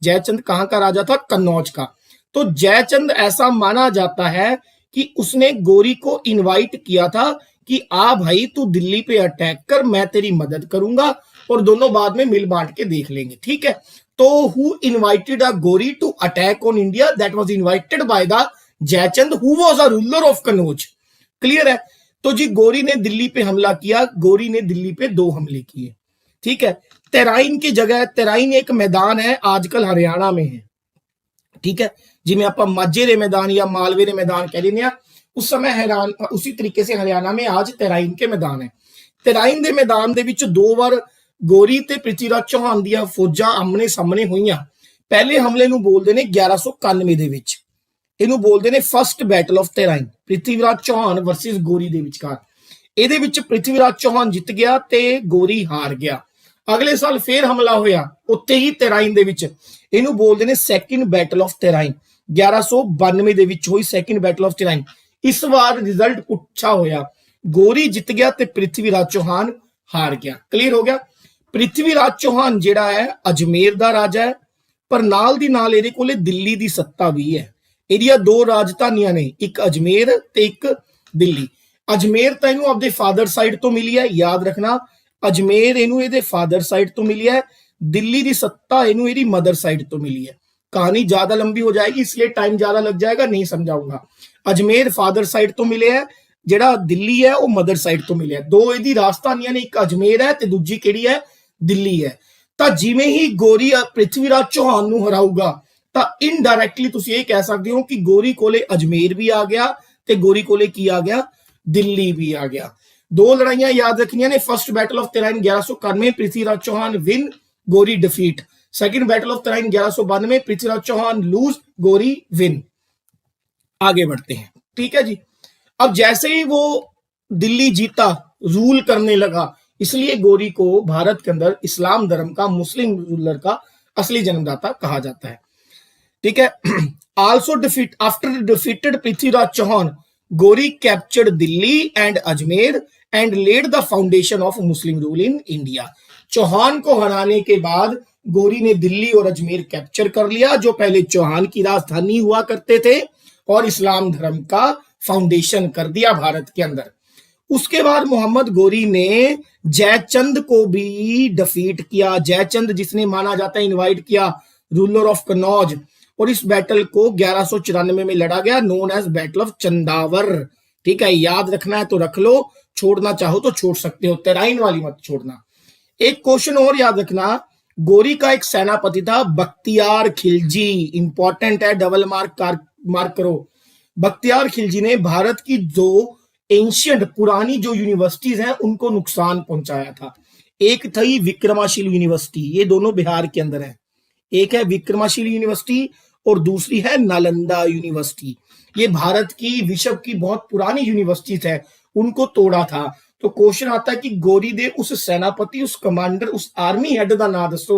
जयचंद कहां का राजा था? कन्नौज का। तो जयचंद ऐसा माना जाता है कि उसने गोरी को इनवाइट किया था कि आ भाई तू दिल्ली पे अटैक कर, मैं तेरी मदद करूंगा और दोनों बाद में मिल बांट के देख लेंगे। ठीक है, तो who invited a Ghori to attack on India? That was invited by the Jaichand who was a ruler of Kannauj. Clear है? तो जी गोरी ने दिल्ली पे हमला किया। गोरी ने दिल्ली पे 2 हमले किए। ठीक है, तेराइन की जगह, तेराइन एक मैदान है, आजकल हरियाणा में है। ठीक है, जिन्हें आप माझे मैदान या मालवे मैदान कह लेने, उस समय हैरान उसी तरीके से हरियाणा में आज तेराइन के मैदान है। तेराइन के मैदान दे विच 2 बार गोरी ते पृथ्वीराज चौहान दियां फौजां आमने सामने हुईयां। पहले हमले नूं बोलदे ने 1191 दे विच, इहनूं बोलदे ने first battle of Tarain, Prithviraj Chauhan versus Ghori दे विचकार। ਇਹਦੇ ਵਿੱਚ पृथ्वीराज चौहान जित गया ते गोरी हार गया। अगले साल फिर हमला होया उत्ते ही तेराइन दे विच, ਇਹਨੂੰ बोलदे ने सैकेंड बैटल ऑफ तेराइन। 1192 ਦੇ ਵਿੱਚ ਹੋਈ सैकेंड बैटल ऑफ तेराइन। इस बार रिजल्ट पुछा होया, ਗੋਰੀ ਜਿੱਤ ਗਿਆ ਤੇ ਪ੍ਰਿਥਵੀਰਾਜ ਚੌਹਾਨ ਹਾਰ ਗਿਆ। ਕਲੀਅਰ ਹੋ ਗਿਆ। ਪ੍ਰਿਥਵੀਰਾਜ ਚੌਹਾਨ ਜਿਹੜਾ ਹੈ ਅਜਮੇਰ ਦਾ ਰਾਜਾ ਹੈ, ਪਰ ਨਾਲ ਦੀ ਨਾਲ ਇਹਦੇ ਕੋਲੇ ਦਿੱਲੀ ਦੀ ਸੱਤਾ ਵੀ ਹੈ। ਇਹਦੀਆਂ ਦੋ ਰਾਜਧਾਨੀਆਂ ਨੇ, ਇੱਕ ਅਜਮੇਰ ਤੇ ਇੱਕ ਦਿੱਲੀ। ਅਜਮੇਰ ਤਾਂ ਇਹਨੂੰ ਆਪਦੇ ਫਾਦਰ ਸਾਈਡ ਤੋਂ ਮਿਲੀ ਹੈ, ਯਾਦ ਰੱਖਣਾ, ਅਜਮੇਰ ਇਹਨੂੰ ਇਹਦੇ ਫਾਦਰ ਸਾਈਡ ਤੋਂ ਮਿਲੀ है, दिल्ली की सत्ता ਇਹਨੂੰ ਇਹਦੀ मदर साइड तो मिली है। कहानी ज्यादा लंबी हो जाएगी इसलिए टाइम ज्यादा लग जाएगा, नहीं समझाऊंगा। अजमेर फादर साइड तो मिले है, ਜਿਹੜਾ ਦਿੱਲੀ ਹੈ ਉਹ ਮਦਰ ਸਾਈਡ ਤੋਂ ਮਿਲਿਆ। ਦੋ ਇਹਦੀ ਰਾਜਧਾਨੀਆਂ ਨੇ, ਇੱਕ ਅਜਮੇਰ ਹੈ ਤੇ ਦੂਜੀ ਕਿਹੜੀ ਹੈ, ਦਿੱਲੀ ਹੈ। ਤਾਂ ਜਿਵੇਂ ਹੀ ਗੋਰੀ ਪ੍ਰਿਥਵੀਰਾਜ ਚੌਹਾਨ ਨੂੰ ਹਰਾਊਗਾ ਤਾਂ ਇਨਡਾਇਰੈਕਟਲੀ ਤੁਸੀਂ ਇਹ ਕਹਿ ਸਕਦੇ ਹੋ ਕਿ ਗੋਰੀ ਕੋਲੇ ਅਜਮੇਰ ਵੀ ਆ ਗਿਆ ਤੇ ਗੋਰੀ ਕੋਲੇ ਕੀ ਆ ਗਿਆ, ਦਿੱਲੀ ਵੀ ਆ ਗਿਆ। ਦੋ ਲੜਾਈਆਂ ਯਾਦ ਰੱਖਣੀਆਂ ਨੇ। First battle of Tarain 1191 Prithviraj Chauhan win, Ghori defeat. Second battle of Tarain 1192 Prithviraj Chauhan lose, Ghori win. आगे बढ़ते हैं, ठीक है जी। अब जैसे ही वो दिल्ली जीता, रूल करने लगा, इसलिए गोरी को भारत के अंदर इस्लाम धर्म का, मुस्लिम रूलर का असली जन्मदाता कहा जाता है, ठीक है। Also defeat after defeated Prithviraj Chauhan, Ghori captured Delhi and Ajmer and led the foundation of Muslim rule in India. Chauhan को हराने के बाद गोरी ने दिल्ली और अजमेर कैप्चर कर लिया, जो पहले चौहान की राजधानी हुआ करते थे, और इस्लाम धर्म का फाउंडेशन कर दिया भारत के अंदर। उसके बाद मोहम्मद गोरी ने जयचंद को भी डिफीट किया। जयचंद जिसने माना जाता है इनवाइट किया, रूलर ऑफ कन्नौज, और इस बैटल को 1194 में लड़ा गया, known as battle of Chandawar. ठीक है, याद रखना है तो रख लो, छोड़ना चाहो तो छोड़ सकते हो, तराइन वाली मत छोड़ना। एक क्वेश्चन और याद रखना, गोरी का एक सेनापति था बख्तियार खिलजी, इंपॉर्टेंट है, डबल मार्क करो। बख्तियार खिलजी ने भारत की दो एंशियंट पुरानी जो यूनिवर्सिटीज हैं उनको नुकसान पहुंचाया था। एक थी विक्रमाशील यूनिवर्सिटी, ये दोनों बिहार के अंदर है, एक है विक्रमाशील यूनिवर्सिटी और दूसरी है नालंदा यूनिवर्सिटी। ये भारत की विश्व की बहुत पुरानी यूनिवर्सिटीज है, उनको तोड़ा था। तो क्वेश्चन आता है कि गोरी दे उस सेनापति, उस कमांडर, उस आर्मी हेड का नाम दसो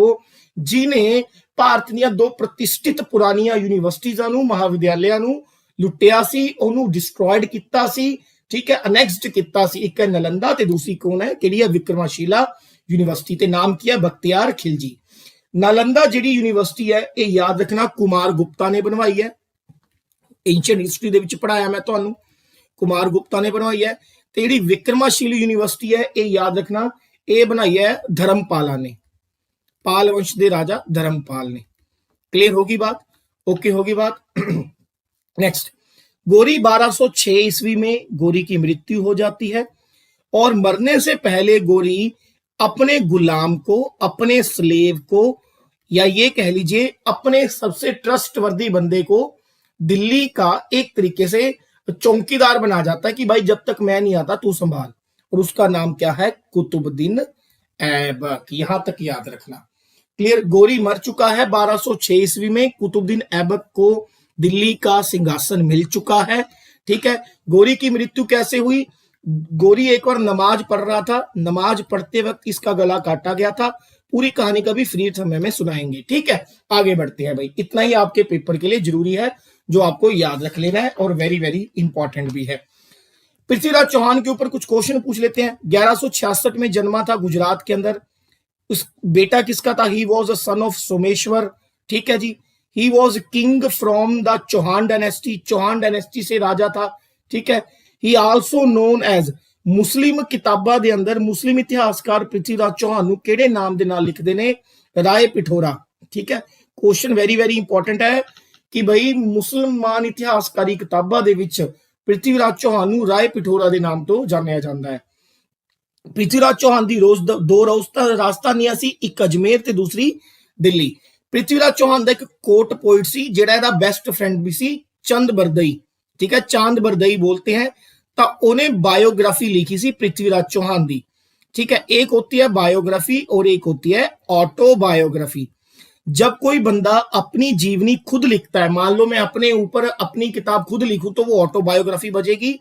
जिन्हें भारत ਦੀਆਂ ਦੋ ਪ੍ਰਤਿਸ਼ਠਿਤ ਪੁਰਾਣੀਆਂ ਯੂਨੀਵਰਸਿਟੀਆਂ ਨੂੰ, ਮਹਾਵਿਦਿਆਲਿਆਂ ਨੂੰ ਲੁੱਟਿਆ ਸੀ, ਉਹਨੂੰ ਡਿਸਟਰੋਇਡ ਕੀਤਾ ਸੀ, ਠੀਕ ਹੈ, ਅਨੈਕਸਡ ਕੀਤਾ ਸੀ। ਇੱਕ ਹੈ ਨਾਲੰਦਾ ਤੇ ਦੂਸਰੀ ਕੌਣ ਹੈ, ਕਿਹੜੀ ਹੈ, ਵਿਕਰਮਾਸ਼ੀਲਾ यूनिवर्सिटी, ਤੇ ਨਾਮ ਕੀ ਹੈ, ਬਖਤਿਆਰ ਖਿਲਜੀ। नालंदा ਜਿਹੜੀ यूनिवर्सिटी है ਇਹ याद रखना कुमार गुप्ता ने बनवाई है, एंशियंट हिस्टरी ਦੇ ਵਿੱਚ ਪੜਾਇਆ मैं ਤੁਹਾਨੂੰ, कुमार गुप्ता ने बनवाई है। ਤੇ ਜਿਹੜੀ विक्रमाशील यूनिवर्सिटी है ਇਹ याद रखना ਇਹ बनाई है धर्मपाला ने, पाल वंश के राजा धर्मपाल ने। क्लियर होगी बात, ओके होगी बात। नेक्स्ट, गोरी 1206 ईस्वी में गोरी की मृत्यु हो जाती है, और मरने से पहले गोरी अपने गुलाम को, अपने स्लेव को, या ये कह लीजिए अपने सबसे ट्रस्टवर्दी बंदे को दिल्ली का एक तरीके से चौकीदार बना जाता है कि भाई जब तक मैं नहीं आता तू संभाल, और उसका नाम क्या है, कुतुबुद्दीन ऐबक। यहां तक याद रखना। क्लियर, गोरी मर चुका है 1206 ईस्वी में, कुतुबुद्दीन ऐबक को दिल्ली का सिंहासन मिल चुका है, ठीक है। गोरी की मृत्यु कैसे हुई, गोरी एक बार नमाज पढ़ रहा था, नमाज पढ़ते वक्त इसका गला काटा गया था। पूरी कहानी का भी फ्री समय में सुनाएंगे, ठीक है। आगे बढ़ते हैं भाई, इतना ही आपके पेपर के लिए जरूरी है जो आपको याद रख लेना है, और वेरी वेरी इंपॉर्टेंट भी है। पृथ्वीराज चौहान के ऊपर कुछ क्वेश्चन पूछ लेते हैं। 1166 में जन्मा था गुजरात के अंदर। उस बेटा किसका था, he was a son of Someshwar, ठीक है जी। He was king from the Chauhan dynasty, Chauhan dynasty से राजा था, ठीक है। ही आल्सो नोन एज, मुस्लिम किताबां दे अंदर मुस्लिम इतिहासकार पृथ्वीराज चौहान ਨੂੰ ਕਿਹੜੇ ਨਾਮ ਦੇ ਨਾਲ ਲਿਖਦੇ ਨੇ, ਰਾਏ ਪਿਠੋਰਾ, ठीक है। क्वेश्चन वेरी वेरी इंपॉर्टेंट है कि भाई मुसलमान इतिहासकारी किताबां ਦੇ ਵਿੱਚ पृथ्वीराज चौहान ਨੂੰ ਰਾਏ ਪਿਠੋਰਾ ਦੇ ਨਾਮ ਤੋਂ ਜਾਣਿਆ ਜਾਂਦਾ ਹੈ। पृथ्वीराज चौहान ਦੀ ਦੋ ਰਾਜਧਾਨੀਆਂ ਸੀ, ਇੱਕ ਅਜਮੇਰ ਤੇ ਦੂਸਰੀ ਦਿੱਲੀ। पृथ्वीराज चौहान ਦਾ ਇੱਕ कोर्ट पोइट ਸੀ ਜਿਹੜਾ ਇਹਦਾ बेस्ट फ्रेंड भी ਸੀ, चंद बरदई, ठीक है, चांद बरदई बोलते हैं। तो उन्हें बायोग्राफी लिखी सी पृथ्वीराज चौहान दी, ठीक है। एक होती है बायोग्राफी और एक होती है ऑटोबायोग्राफी। जब कोई बंदा अपनी जीवनी खुद लिखता है, मान लो मैं अपने ऊपर अपनी किताब खुद लिखूं तो वो ऑटोबायोग्राफी बजेगी,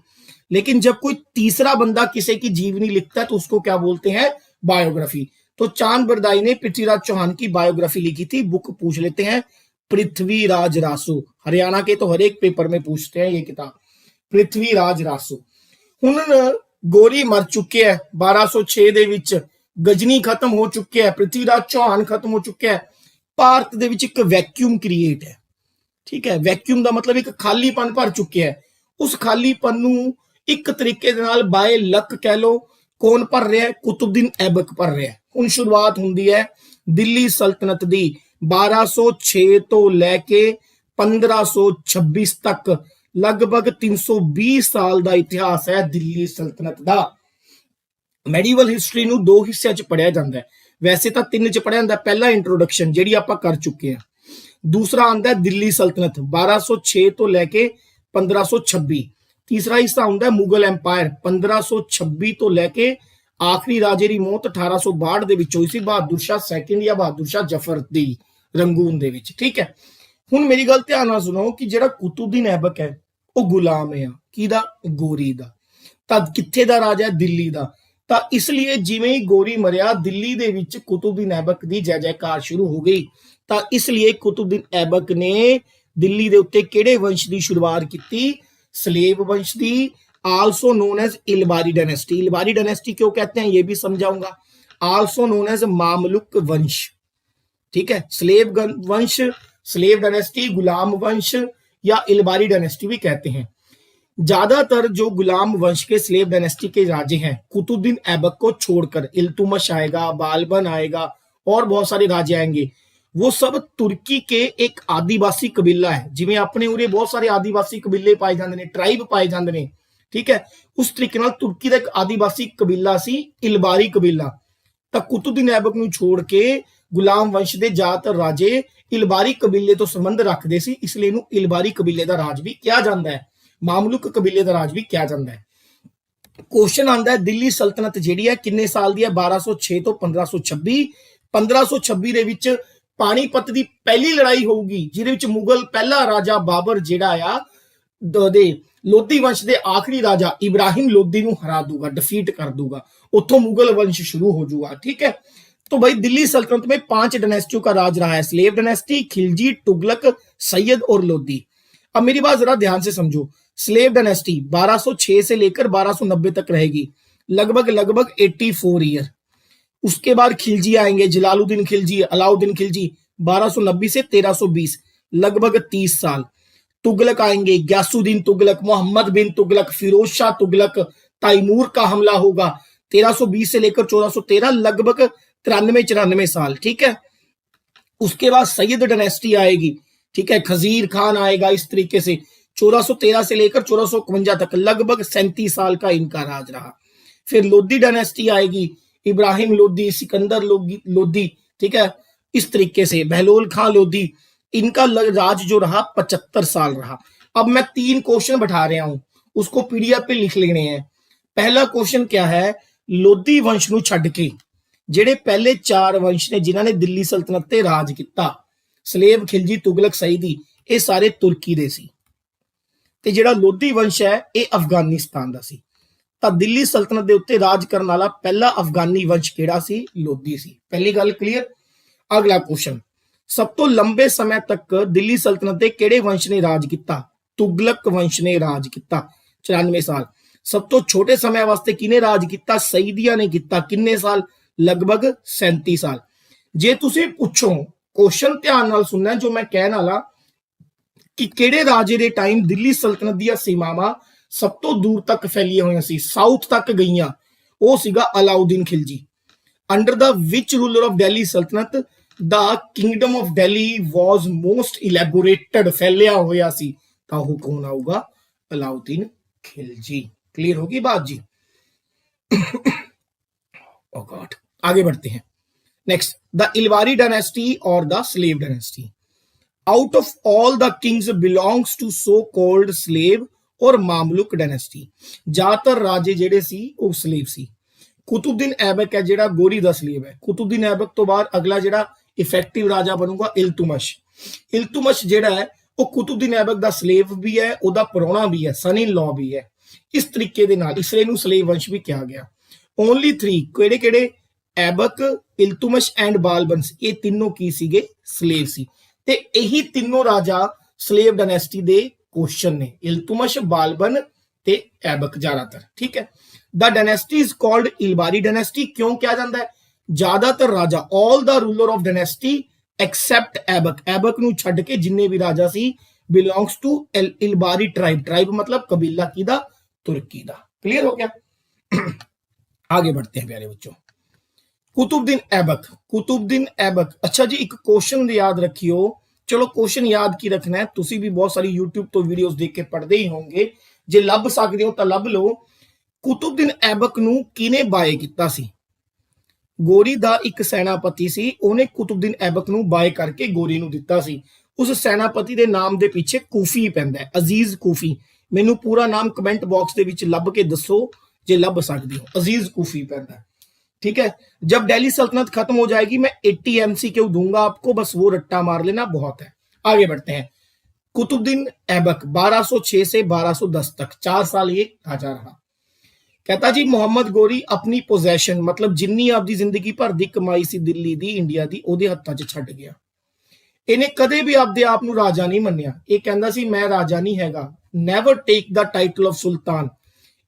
लेकिन जब कोई तीसरा बंदा किसी की जीवनी लिखता है तो उसको क्या बोलते हैं, बायोग्राफी। तो चांद बरदाई ने पृथ्वीराज चौहान की बायोग्राफी लिखी थी। बुक पूछ लेते हैं, पृथ्वीराज रासो, हरियाणा के तो हर एक पेपर में पूछते हैं ये किताब, पृथ्वीराज रासो। हुण ਗੋਰੀ ਮਰ ਚੁੱਕਿਆ ਹੈ 1206 ਦੇ ਵਿੱਚ, ਗਜਨੀ ਖਤਮ ਹੋ ਚੁੱਕਿਆ ਹੈ, ਪ੍ਰਿਥਵੀਰਾਜ ਚੌਹਾਨ ਖਤਮ ਹੋ ਚੁੱਕਿਆ ਹੈ। ਭਾਰਤ ਦੇ ਵਿੱਚ ਇੱਕ ਵੈਕਿਊਮ ਕ੍ਰੀਏਟ ਹੈ, ਠੀਕ ਹੈ। ਵੈਕਿਊਮ ਦਾ ਮਤਲਬ ਇੱਕ ਖਾਲੀਪਨ ਭਰ ਚੁੱਕਿਆ ਹੈ। ਉਸ ਖਾਲੀਪਨ ਨੂੰ ਇੱਕ ਤਰੀਕੇ ਦੇ ਨਾਲ ਬਾਏ ਲੱਕ ਕਹਿ ਲੋ, ਕੌਣ ਭਰ ਰਿਹਾ ਹੈ? ਕੁਤੁਬਦੀਨ ਐਬਕ ਭਰ ਰਿਹਾ ਹੈ। ਹੁਣ ਸ਼ੁਰੂਆਤ ਹੁੰਦੀ ਹੈ ਦਿੱਲੀ ਸਲਤਨਤ ਦੀ 1206 ਤੋਂ ਲੈ ਕੇ 1526 ਤੱਕ, ਲਗਭਗ 320 ਸਾਲ ਦਾ ਇਤਿਹਾਸ ਹੈ ਦਿੱਲੀ ਸਲਤਨਤ ਦਾ। ਮੈਡੀਵਲ ਹਿਸਟਰੀ ਨੂੰ ਦੋ ਹਿੱਸਿਆਂ 'ਚ ਪੜਿਆ ਜਾਂਦਾ ਹੈ, ਵੈਸੇ ਤਾਂ ਤਿੰਨ 'ਚ ਪੜਿਆ ਜਾਂਦਾ। ਪਹਿਲਾ ਇੰਟਰੋਡਕਸ਼ਨ ਜਿਹੜੀ ਆਪਾਂ ਕਰ ਚੁੱਕੇ ਹਾਂ, ਦੂਸਰਾ ਆਉਂਦਾ ਦਿੱਲੀ ਸਲਤਨਤ 1206 ਤੋਂ ਲੈ ਕੇ 1526, ਤੀਸਰਾ ਹਿੱਸਾ ਹੁੰਦਾ ਮੁਗਲ ਐਮਪਾਇਰ 1526 ਤੋਂ ਲੈ ਕੇ ਆਖਰੀ ਰਾਜੇ ਦੀ ਮੌਤ 1862 ਦੇ ਵਿੱਚ ਹੋਈ ਸੀ, ਬਹਾਦਰ ਸ਼ਾਹ ਸੈਕਿੰਡ ਜਾਂ ਬਹਾਦਰ ਸ਼ਾਹ ਜ਼ਫਰ ਦੀ ਰੰਗੂਨ ਦੇ ਵਿੱਚ, ਠੀਕ ਹੈ। ਹੁਣ ਮੇਰੀ ਗੱਲ ਧਿਆਨ ਨਾਲ ਸੁਣੋ ਕਿ ਜਿਹੜਾ ਕੁਤੁਬਦੀਨ ਐਬਕ ਹੈ ਉਹ ਗੁਲਾਮ ਹੈ ਕਿਹਦਾ? ਗੋਰੀ ਦਾ। ਤਾਂ ਕਿੱਥੇ ਦਾ ਰਾਜਾ? ਦਿੱਲੀ ਦਾ। ਤਾਂ ਇਸ ਲਈ ਜਿਵੇਂ ਹੀ ਗੋਰੀ ਮਰਿਆ ਦਿੱਲੀ ਦੇ ਵਿੱਚ ਕੁਤੁਬਦੀਨ ਐਬਕ ਦੀ ਜੈ ਜੈਕਾਰ ਸ਼ੁਰੂ ਹੋ ਗਈ। ਤਾਂ ਇਸ ਲਈ ਕੁਤੁਬਦੀਨ ਐਬਕ ਨੇ ਦਿੱਲੀ ਦੇ ਉੱਤੇ ਕਿਹੜੇ ਵੰਸ਼ ਦੀ ਸ਼ੁਰੂਆਤ ਕੀਤੀ? स्लेव वंश दी, also known as Ilbari dynasty. Ilbari dynasty क्यों कहते हैं ये भी समझाऊंगा। आल्सो नोन एज मामलुक वंश, ठीक है। स्लेव वंश, स्लेव डायनेस्टी, गुलाम वंश या इलबारी डायनेस्टी भी कहते हैं। ज्यादातर जो गुलाम वंश के स्लेव डायनेस्टी के राजे हैं कुतुबुद्दीन ऐबक को छोड़कर, इल्तुतमिश आएगा, बालबन आएगा और बहुत सारे राजे आएंगे, वो सब तुर्की के एक आदिवासी कबीला है। जिवें अपने उरे बहुत सारे आदिवासी कबीले पाए जाते हैं, ट्राइब पाए जाते हैं, ठीक है। उस तरीके नाल तुर्की का एक आदिवासी कबीला सी इलबारी कबीला। तो कुतुबुद्दीन ऐबक नूं छोड़ के गुलाम वंश के ज्यादातर राजे इलबारी कबीले तो संबंध रखते सी, इसलिए इहनूं इलबारी कबीले का राज भी कहा जाता है, मामलुक कबीले का राज भी कहा जाता है। क्वेश्चन आता है दिल्ली सल्तनत जिहड़ी है किन्ने साल दी है? 1206 तो 1526। 1526 ਦੇ ਵਿੱਚ पानीपत की पहली लड़ाई होगी, जिहदे मुगल पहला राजा बाबर जिहड़ा आ लोधी वंश के आखिरी राजा इब्राहिम लोधी नूं हरा दूगा, डिफीट कर दूगा, उत्थों मुगल वंश शुरू हो जाऊगा, ठीक है। तो भाई दिल्ली सल्तनत में 5 डायनेस्टियों का राज रहा है, स्लेव डायनेस्टी, खिलजी, तुगलक, सैयद और लोधी। अब मेरी बात जरा ध्यान से समझो। स्लेव डायनेस्टी 1206 से लेकर 1290 तक रहेगी, लगभग 84 ईयर। उसके बाद खिलजी आएंगे, जलालुद्दीन खिलजी, अलाउद्दीन खिलजी 1290 से 1320, लगभग 30 साल। तुगलक आएंगे, ग्यासुद्दीन तुगलक, मोहम्मद बिन तुगलक, फिरोज शाह तुगलक, तैमूर का हमला होगा 1320 से लेकर 1413, लगभग 93-94 साल, ठीक है। उसके बाद सैयद डायनेस्टी आएगी, ठीक है, खजीर खान आएगा, इस तरीके से 1413 से लेकर 1451 तक, लगभग 37 साल का इनका राज रहा। फिर लोधी डायनेस्टी आएगी, इब्राहिम लोधी, सिकंदर लोधी, ठीक है, इस तरीके से बहलोल खां लोधी, इनका राज जो रहा 75 साल रहा। अब मैं 3 क्वेश्चन बैठा रहा हूं, उसको पीडीएफ पे लिख लेने हैं। पहला क्वेश्चन क्या है? लोधी वंश नूं छड्ड के जेडे पहले 4 वंश ने जिन्हां ने दिल्ली सल्तनत ते राज किया, स्लेव, खिलजी, तुगलक, सईदी, ये सारे तुर्की दे सी, ते जेड़ा लोधी वंश है ये अफगानिस्तान दा सी। ਤਾਂ ਦਿੱਲੀ ਸਲਤਨਤ ਦੇ ਉੱਤੇ ਰਾਜ ਕਰਨ ਵਾਲਾ ਪਹਿਲਾ ਅਫਗਾਨੀ ਵੰਸ਼ ਕਿਹੜਾ ਸੀ? ਲੋਧੀ ਸੀ। ਪਹਿਲੀ ਗੱਲ ਕਲੀਅਰ। ਅਗਲਾ ਕੁਐਸਚਨ, ਸਭ ਤੋਂ ਲੰਬੇ ਸਮੇਂ ਤੱਕ ਦਿੱਲੀ ਸਲਤਨਤ ਦੇ ਕਿਹੜੇ ਵੰਸ਼ ਨੇ ਰਾਜ ਕੀਤਾ? ਤੁਗਲਕ ਵੰਸ਼ ਨੇ ਰਾਜ ਕੀਤਾ 94 ਸਾਲ। ਸਭ ਤੋਂ ਛੋਟੇ ਸਮੇਂ ਵਾਸਤੇ ਕਿਹਨੇ ਰਾਜ ਕੀਤਾ? ਸਈਦੀਆਂ ਨੇ ਕੀਤਾ। ਕਿੰਨੇ ਸਾਲ? ਲਗਭਗ 37 ਸਾਲ। ਜੇ ਤੁਸੀਂ ਪੁੱਛੋ, ਕੁਐਸਚਨ ਧਿਆਨ ਨਾਲ ਸੁਣਨਾ ਜੋ ਮੈਂ ਕਹਿਣ ਵਾਲਾ, ਕਿ ਕਿਹੜੇ ਰਾਜੇ ਦੇ ਟਾਈਮ ਦਿੱਲੀ ਸਲਤਨਤ ਦੀਆਂ ਸੀਮਾਵਾਂ सब तो दूर तक फैलिया हुई सी, साउथ तक गईयां, वो सीगा Alauddin Khilji. Under the which ruler of Delhi Sultanat the kingdom of Delhi was most elaborated, फैलिया होया सी, तां वो कौन आऊगा? अलाउद्दीन खिलजी। क्लियर होगी बात जी? ओह गॉड, आगे बढ़ते हैं। नेक्स्ट, द इलवारी डायनेस्टी और the slave dynasty. Out of all the kings belongs to so called slave और मामलुक डायनेस्टी। ज्यादातर राजे जेडे सी वो स्लेव सी। कुतुबुद्दीन ऐबक है जेड़ा गोरी दा स्लेव है। कुतुबुद्दीन ऐबक तो बाद अगला जेड़ा इफेक्टिव राजा बनूगा इल्तुतमिश। इल्तुतमिश जेड़ा है वो कुतुबुद्दीन ऐबक दा स्लेव भी है, ओदा परौणा भी है, सन इन लॉ भी है। इस तरीके दे नाल इसलिए इहनूं स्लेव वंश भी कहा गया। ओनली 3 किहड़े किहड़े? ऐबक, इल्तुतमिश एंड बालबन, ये तीनों की सीगे? स्लेव सी। ते यही तीनों राजा स्लेव डायनेस्टी दे क्वेश्चन ने, इल्तुतमिश, बालबन ते ऐबक ज्यादातर, ठीक है। The dynasty is called Ilbari dynasty. क्यों किया जाता है? ज्यादातर राजा, all the ruler of dynasty except Aibak, Aibak नूं छड्ड के जिन्ने भी राजा सी belongs to Ilbari tribe. Tribe मतलब कबीला किदा? तुर्की दा। क्लियर हो गया? आगे बढ़ते हैं प्यारे बच्चों। कुतुबुद्दीन ऐबक, कुतुबुद्दीन ऐबक। अच्छा जी, एक क्वेश्चन याद रखियो। चलो क्वेश्चन याद की रखना है, तुसी भी बहुत सारी यूट्यूब तो वीडियोस देख के पढ़ते ही होंगे, जे लभ सकते हो तो लभ लो। कुतुबुद्दीन ऐबक नूं किने बाय कीता सी? गोरी दा एक सैनापति सी, ਉਹਨੇ कुतुबुद्दीन ऐबक नूं बाय करके गोरी नूं दिता सी। उस सैनापति दे नाम दे पीछे कूफी पैंदा है, अजीज कूफी। मैनू पूरा नाम कमेंट बॉक्स दे विच लभ के दसो जे लभ सकदे हो। अजीज कूफी पैंदा है, ठीक है। जब दिल्ली सल्तनत खत्म हो जाएगी मैं 80 MCQ दूंगा आपको, बस वो रट्टा मार लेना, बहुत है। आगे बढ़ते हैं। कुतुबुद्दीन ऐबक 1206 से 1210 तक 4 साल ये राजा रहा। कहता जी मोहम्मद गोरी अपनी पोजैशन मतलब जिन्नी आपकी जिंदगी भर की कमाई सी दिल्ली दी, इंडिया दी, ਉਹਦੇ ਹੱਥਾਂ 'ਚ ਛੱਡ ਗਿਆ। ਇਹਨੇ ਕਦੇ ਵੀ ਆਪਦੇ ਆਪ ਨੂੰ ਰਾਜਾ ਨਹੀਂ ਮੰਨਿਆ। ਇਹ ਕਹਿੰਦਾ ਸੀ ਮੈਂ ਰਾਜਾ ਨਹੀਂ ਹੈਗਾ, never take the title of sultan.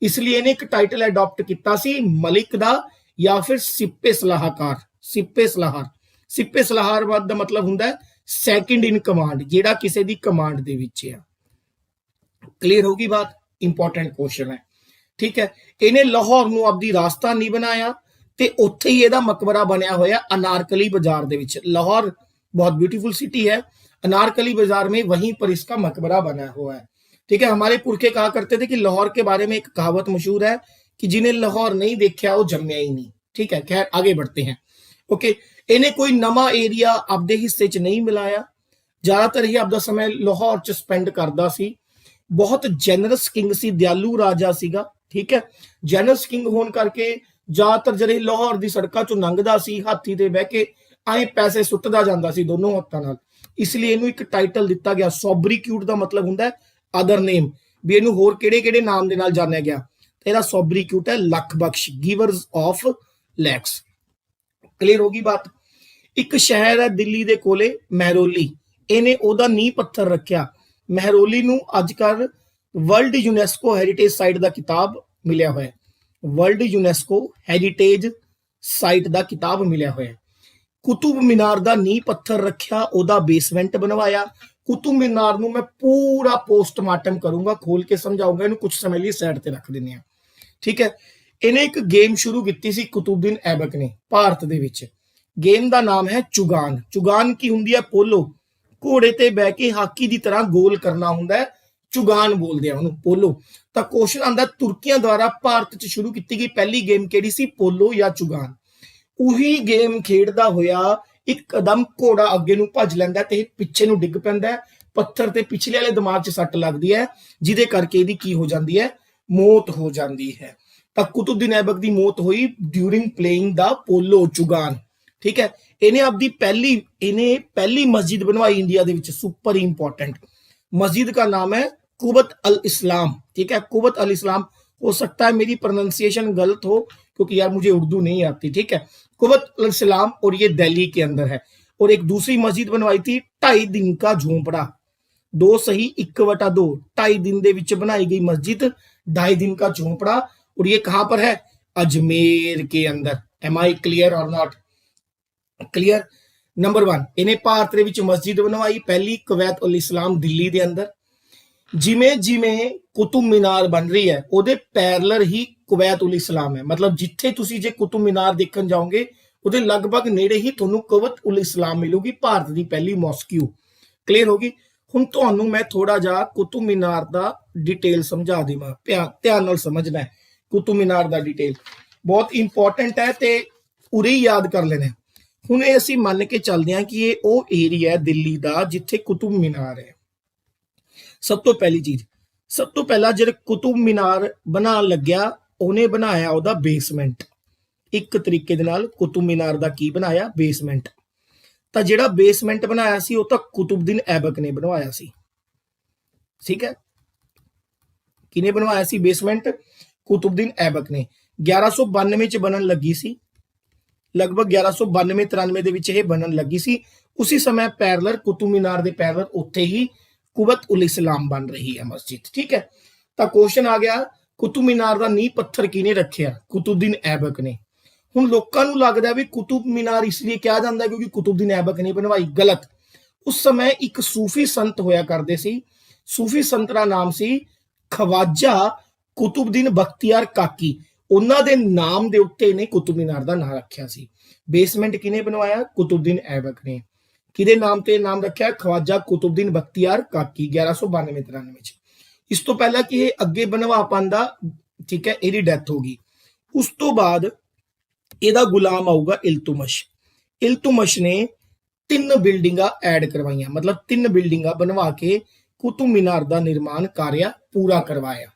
ਇਸ ਲਈ ਇਹਨੇ ਇੱਕ ਟਾਈਟਲ ਅਡਾਪਟ ਕੀਤਾ ਸੀ ਮਲਿਕ ਦਾ ਜਾਂ ਫਿਰ ਸਿੱਪੇ ਸਲਾਹਕਾਰ। ਸਿੱਪੇ ਸਲਾਹਰ, ਸਿੱਪੇ ਸਲਾਹਰ ਦਾ ਮਤਲਬ ਹੁੰਦਾ ਹੈ ਸੈਕਿੰਡ ਇਨ ਕਮਾਂਡ, ਜਿਹੜਾ ਕਿਸੇ ਦੀ ਕਮਾਂਡ ਦੇ ਵਿੱਚ ਆ। ਕਲੀਅਰ ਹੋਗੀ ਬਾਤ? ਇੰਪੋਰਟੈਂਟ ਕੁਐਸਚਨ ਹੈ, ਠੀਕ ਹੈ। ਇਹਨੇ ਲਾਹੌਰ ਨੂੰ ਆਪਦੀ ਰਾਜਧਾਨੀ ਬਣਾਇਆ ਤੇ ਉੱਥੇ ਹੀ ਇਹਦਾ ਮਕਬਰਾ ਬਣਿਆ ਹੋਇਆ अनारकली बाजार ਦੇ ਵਿੱਚ। लाहौर बहुत ब्यूटीफुल सिटी है, अनारकली बाजार में वहीं पर इसका मकबरा बना हुआ है, ठीक है। हमारे पुरखे कहा करते थे कि लाहौर के बारे में एक कहावत मशहूर है कि जिन्हें लाहौर नहीं देखा वो जम्मिया ही नहीं, ठीक है। खैर आगे बढ़ते हैं। ओके, इन्हें कोई नवा एरिया आपदे हिस्से च नहीं मिलाया, ज्यादातर ही आपदा समय लाहौर च स्पेंड करदा सी। बहुत जेनरस किंग सी, दयालु राजा सीगा, ठीक है। जेनरस किंग होने करके ज्यादातर ਜਿਹੜੇ ਲਾਹੌਰ ਦੀ ਸੜਕਾਂ ਚੋਂ ਲੰਘਦਾ ਸੀ ਹਾਥੀ ਤੇ ਬਹਿ ਕੇ ਐ ਪੈਸੇ ਸੁੱਟਦਾ ਜਾਂਦਾ ਸੀ ਦੋਨੋਂ ਹੱਥਾਂ ਨਾਲ। ਇਸ ਲਈ ਇਹਨੂੰ ਇੱਕ ਟਾਈਟਲ ਦਿੱਤਾ ਗਿਆ ਸੋਬਰੀਕਿਊਟ ਦਾ ਮਤਲਬ ਹੁੰਦਾ ਹੈ ਅਦਰ ਨੇਮ, ਵੀ ਇਹਨੂੰ ਹੋਰ ਕਿਹੜੇ ਕਿਹੜੇ ਨਾਮ ਦੇ ਨਾਲ ਜਾਣਿਆ ਗਿਆ। ਇਹਦਾ ਸੋਬਰੀਕਿਊਟ ਹੈ ਲੱਖ ਬਖਸ਼, ਗਿਵਰਸ ਆਫ ਲੈਕਸ। ਕਲੀਅਰ ਹੋ ਗਈ ਬਾਤ? ਇੱਕ ਸ਼ਹਿਰ ਹੈ ਦਿੱਲੀ ਦੇ ਕੋਲੇ ਮਹਿਰੌਲੀ, ਇਹਨੇ ਉਹਦਾ ਨੀਂਹ ਪੱਥਰ ਰੱਖਿਆ। ਮਹਿਰੌਲੀ ਨੂੰ ਅੱਜ ਕੱਲ ਵਰਲਡ ਯੂਨੈਸਕੋ ਹੈਰੀਟੇਜ ਸਾਈਟ ਦਾ ਕਿਤਾਬ ਮਿਲਿਆ ਹੋਇਆ, ਵਰਲਡ ਯੂਨੈਸਕੋ ਹੈਰੀਟੇਜ ਸਾਈਟ ਦਾ ਕਿਤਾਬ ਮਿਲਿਆ ਹੋਇਆ। ਕੁਤੁਬ ਮੀਨਾਰ ਦਾ ਨੀਂਹ ਪੱਥਰ ਰੱਖਿਆ, ਉਹਦਾ ਬੇਸਮੈਂਟ ਬਣਵਾਇਆ। ਕੁਤੁਬ ਮੀਨਾਰ ਨੂੰ ਮੈਂ ਪੂਰਾ ਪੋਸਟਮਾਰਟਮ ਕਰੂੰਗਾ, ਖੋਲ ਕੇ ਸਮਝਾਉਂਗਾ, ਇਹਨੂੰ ਕੁਝ ਸਮੇਂ ਲਈ ਸਾਈਡ ਤੇ ਰੱਖ ਦਿੰਦੇ ਆ, ਠੀਕ ਹੈ। ਇਹਨੇ ਇੱਕ ਗੇਮ ਸ਼ੁਰੂ ਕੀਤੀ ਸੀ ਕੁਤੁਬੁद्दीन ऐबक ਨੇ ਭਾਰਤ ਦੇ ਵਿੱਚ। ਗੇਮ ਦਾ ਨਾਮ ਹੈ ਚੁਗਾਨ। ਚੁਗਾਨ ਕੀ ਹੁੰਦੀ ਹੈ? ਪੋਲੋ, ਘੋੜੇ ਤੇ ਬਹਿ ਕੇ ਹਾਕੀ ਦੀ ਤਰ੍ਹਾਂ ਗੋਲ ਕਰਨਾ ਹੁੰਦਾ ਹੈ, ਚੁਗਾਨ ਬੋਲਦੇ ਆ ਉਹਨੂੰ, ਪੋਲੋ। ਤਾਂ ਕੁਐਸਚਨ ਆਂਦਾ ਤੁਰਕੀਆਂ ਦੁਆਰਾ ਭਾਰਤ 'ਚ ਸ਼ੁਰੂ ਕੀਤੀ ਗਈ ਪਹਿਲੀ ਗੇਮ ਕਿਹੜੀ ਸੀ? ਪੋਲੋ ਜਾਂ ਚੁਗਾਨ। ਉਹੀ ਗੇਮ ਖੇਡਦਾ ਹੋਇਆ ਇੱਕਦਮ ਘੋੜਾ ਅੱਗੇ ਨੂੰ ਭੱਜ ਲੈਂਦਾ ਤੇ ਪਿੱਛੇ ਨੂੰ ਡਿੱਗ ਪੈਂਦਾ, ਪੱਥਰ ਤੇ ਪਿਛਲੇ ਵਾਲੇ ਦਿਮਾਗ 'ਚ ਸੱਟ ਲੱਗਦੀ ਹੈ, ਜਿਹਦੇ ਕਰਕੇ ਇਹਦੀ ਕੀ ਹੋ ਜਾਂਦੀ ਹੈ? ਮੌਤ ਹੋ ਜਾਂਦੀ ਹੈ। ਤਾਂ ਕੁਤੁਬੁद्दीन ऐबक ਦੀ ਮੌਤ ਹੋਈ ਡਿਊਰਿੰਗ ਪਲੇਇੰਗ ਦਾ ਪੋਲੋ ਚੁਗਾਨ, ਠੀਕ ਹੈ। ਇਹਨੇ ਆਪਦੀ ਪਹਿਲੀ मस्जिद बनवाई इंडिया ਦੇ ਵਿੱਚ, सुपर इंपॉर्टेंट। मस्जिद का नाम है कुबत अल इस्लाम, ठीक है। कुबत अल इस्लाम, हो सकता है मेरी प्रोनाउंसिएशन गलत हो क्योंकि यार मुझे उर्दू नहीं आती, ठीक है। कुबत अल इस्लाम, और ये दिल्ली के अंदर है। और एक दूसरी मस्जिद बनवाई थी 2.5 दिन का झोंपड़ा, 2 सही 1/2, 2.5 दिन ਦੇ ਵਿੱਚ बनाई गई मस्जिद, 2.5 दिन का झोंपड़ा। और ये कहां पर है? अजमेर के अंदर। एम आई क्लियर और नॉट क्लियर? नंबर 1, इन्हें भारत ਦੇ ਵਿੱਚ मस्जिद बनवाई पहली, कुवैत उल इस्लाम दिल्ली ਦੇ अंदर। ਜਿਵੇਂ ਜਿਵੇਂ ਕੁਤੁਬ ਮੀਨਾਰ ਬਣ ਰਹੀ ਹੈ ਉਹਦੇ ਪੈਰਲਰ ਹੀ ਕੁਵੈਤ ਉਲ ਇਸਲਾਮ ਹੈ। ਮਤਲਬ ਜਿੱਥੇ ਤੁਸੀਂ ਜੇ ਕੁਤੁਬ ਮੀਨਾਰ ਦੇਖਣ ਜਾਓਗੇ ਉਹਦੇ ਲਗਭਗ ਨੇੜੇ ਹੀ ਤੁਹਾਨੂੰ ਕੁਵੈਤ ਉਲ ਇਸਲਾਮ ਮਿਲੂਗੀ, ਭਾਰਤ ਦੀ ਪਹਿਲੀ ਮੌਸਕਿਊ। ਕਲੀਅਰ ਹੋ ਗਈ? ਹੁਣ ਤੁਹਾਨੂੰ ਮੈਂ ਥੋੜਾ ਜਿਹਾ ਕੁਤੁਬ ਮੀਨਾਰ ਦਾ ਡਿਟੇਲ ਸਮਝਾ ਦੇਵਾਂ, ਧਿਆਨ ਨਾਲ ਸਮਝਣਾ ਹੈ। ਕੁਤੁਬ ਮੀਨਾਰ ਦਾ ਡਿਟੇਲ ਬਹੁਤ ਇੰਪੋਰਟੈਂਟ ਹੈ ਤੇ ਉਰੇ ਹੀ ਯਾਦ ਕਰ ਲੈਣਾ। ਹੁਣ ਇਹ ਅਸੀਂ ਮੰਨ ਕੇ ਚੱਲਦੇ ਹਾਂ ਕਿ ਇਹ ਉਹ ਏਰੀਆ ਹੈ ਦਿੱਲੀ ਦਾ ਜਿੱਥੇ ਕੁਤੁਬ ਮੀਨਾਰ ਹੈ। ਸਭ ਤੋਂ ਪਹਿਲੀ ਚੀਜ਼, ਸਭ ਤੋਂ ਪਹਿਲਾਂ ਜਿਹੜਾ ਕੁਤੁਬ ਮੀਨਾਰ ਬਣਾਉਣ ਲੱਗਿਆ ਉਹਨੇ ਬਣਾਇਆ ਉਹਦਾ ਬੇਸਮੈਂਟ। ਇੱਕ ਤਰੀਕੇ ਦੇ ਨਾਲ ਕੁਤੁਬ ਮੀਨਾਰ ਦਾ ਕੀ ਬਣਾਇਆ? ਬੇਸਮੈਂਟ। ਤਾਂ ਜਿਹੜਾ ਬੇਸਮੈਂਟ ਬਣਾਇਆ ਸੀ ਉਹ ਤਾਂ ਕੁਤੁਬੁद्दीन ऐबक ਨੇ ਬਣਵਾਇਆ ਸੀ, ਠੀਕ ਹੈ। ਕਿਨੇ ਬਣਵਾਇਆ ਸੀ ਬੇਸਮੈਂਟ? ਕੁਤੁਬੁद्दीन ऐबक ਨੇ। 1192 ਚ ਬਣਨ ਲੱਗੀ ਸੀ, ਲਗਭਗ 1192-93 ਦੇ ਵਿੱਚ ਇਹ ਬਣਨ ਲੱਗੀ ਸੀ। ਉਸੇ ਸਮੇਂ ਪੈਰਲਰ ਕੁਤੁਬ ਮੀਨਾਰ ਦੇ ਪੈਰਲਰ ਉੱਥੇ ਹੀ कुवत उल इस्लाम बन रही है मस्जिद, ठीक है। तो क्वेश्चन आ गया ਕੁਤੁਬ ਮੀਨਾਰ ਦਾ ਨੀਂਹ ਪੱਥਰ ਕਿਹਨੇ ਰੱਖਿਆ? ਕੁਤੁਬਦੀਨ ਐਬਕ ਨੇ। ਹੁਣ ਲੋਕਾਂ ਨੂੰ ਲੱਗਦਾ ਵੀ ਕੁਤੁਬ ਮੀਨਾਰ ਇਸ ਲਈ ਕਿਹਾ ਜਾਂਦਾ ਕਿਉਂਕਿ ਕੁਤੁਬਦੀਨ ਐਬਕ ਨੇ ਬਣਵਾਈ। ਗਲਤ। ਉਸ ਸਮੇਂ ਇੱਕ ਸੂਫੀ ਸੰਤ ਹੋਇਆ ਕਰਦੇ ਸੀ, ਸੂਫੀ ਸੰਤ ਦਾ ਨਾਮ ਸੀ ਖਵਾਜਾ ਕੁਤੁਬਦੀਨ ਬਖਤਿਆਰ ਕਾਕੀ। ਉਹਨਾਂ ਦੇ ਨਾਮ ਦੇ ਉੱਤੇ ਨੇ ਕੁਤੁਬ ਮੀਨਾਰ ਦਾ ਨਾਮ ਰੱਖਿਆ ਸੀ। ਬੇਸਮੈਂਟ ਕਿਹਨੇ ਬਣਵਾਇਆ? ਕੁਤੁਬਦੀਨ ਐਬਕ ਨੇ। ਕਿਹਦੇ ਨਾਮ ਤੇ ਨਾਮ ਰੱਖਿਆ? ਖਵਾਜਾ ਕੁਤੁਬਦੀਨ ਬਖਤਿਆਰ ਕਾਕੀ 1192-93 ਚ। ਇਸ ਤੋਂ ਪਹਿਲਾਂ ਕਿ ਇਹ ਅੱਗੇ ਬਣਵਾ ਪਾਂਦਾ, ਠੀਕ ਹੈ, ਇਹਦੀ ਡੈਥ ਹੋ ਗਈ। ਉਸ ਤੋਂ ਬਾਅਦ ਇਹਦਾ ਗੁਲਾਮ ਆਊਗਾ ਇਲਤੁਮਸ਼। ਇਲਤੁਮਸ਼ ਨੇ 3 ਬਿਲਡਿੰਗਾਂ ਐਡ ਕਰਵਾਈਆਂ, ਮਤਲਬ 3 ਬਿਲਡਿੰਗਾਂ ਬਣਵਾ ਕੇ ਕੁਤुब मीनार का निर्माण कार्य पूरा करवाया।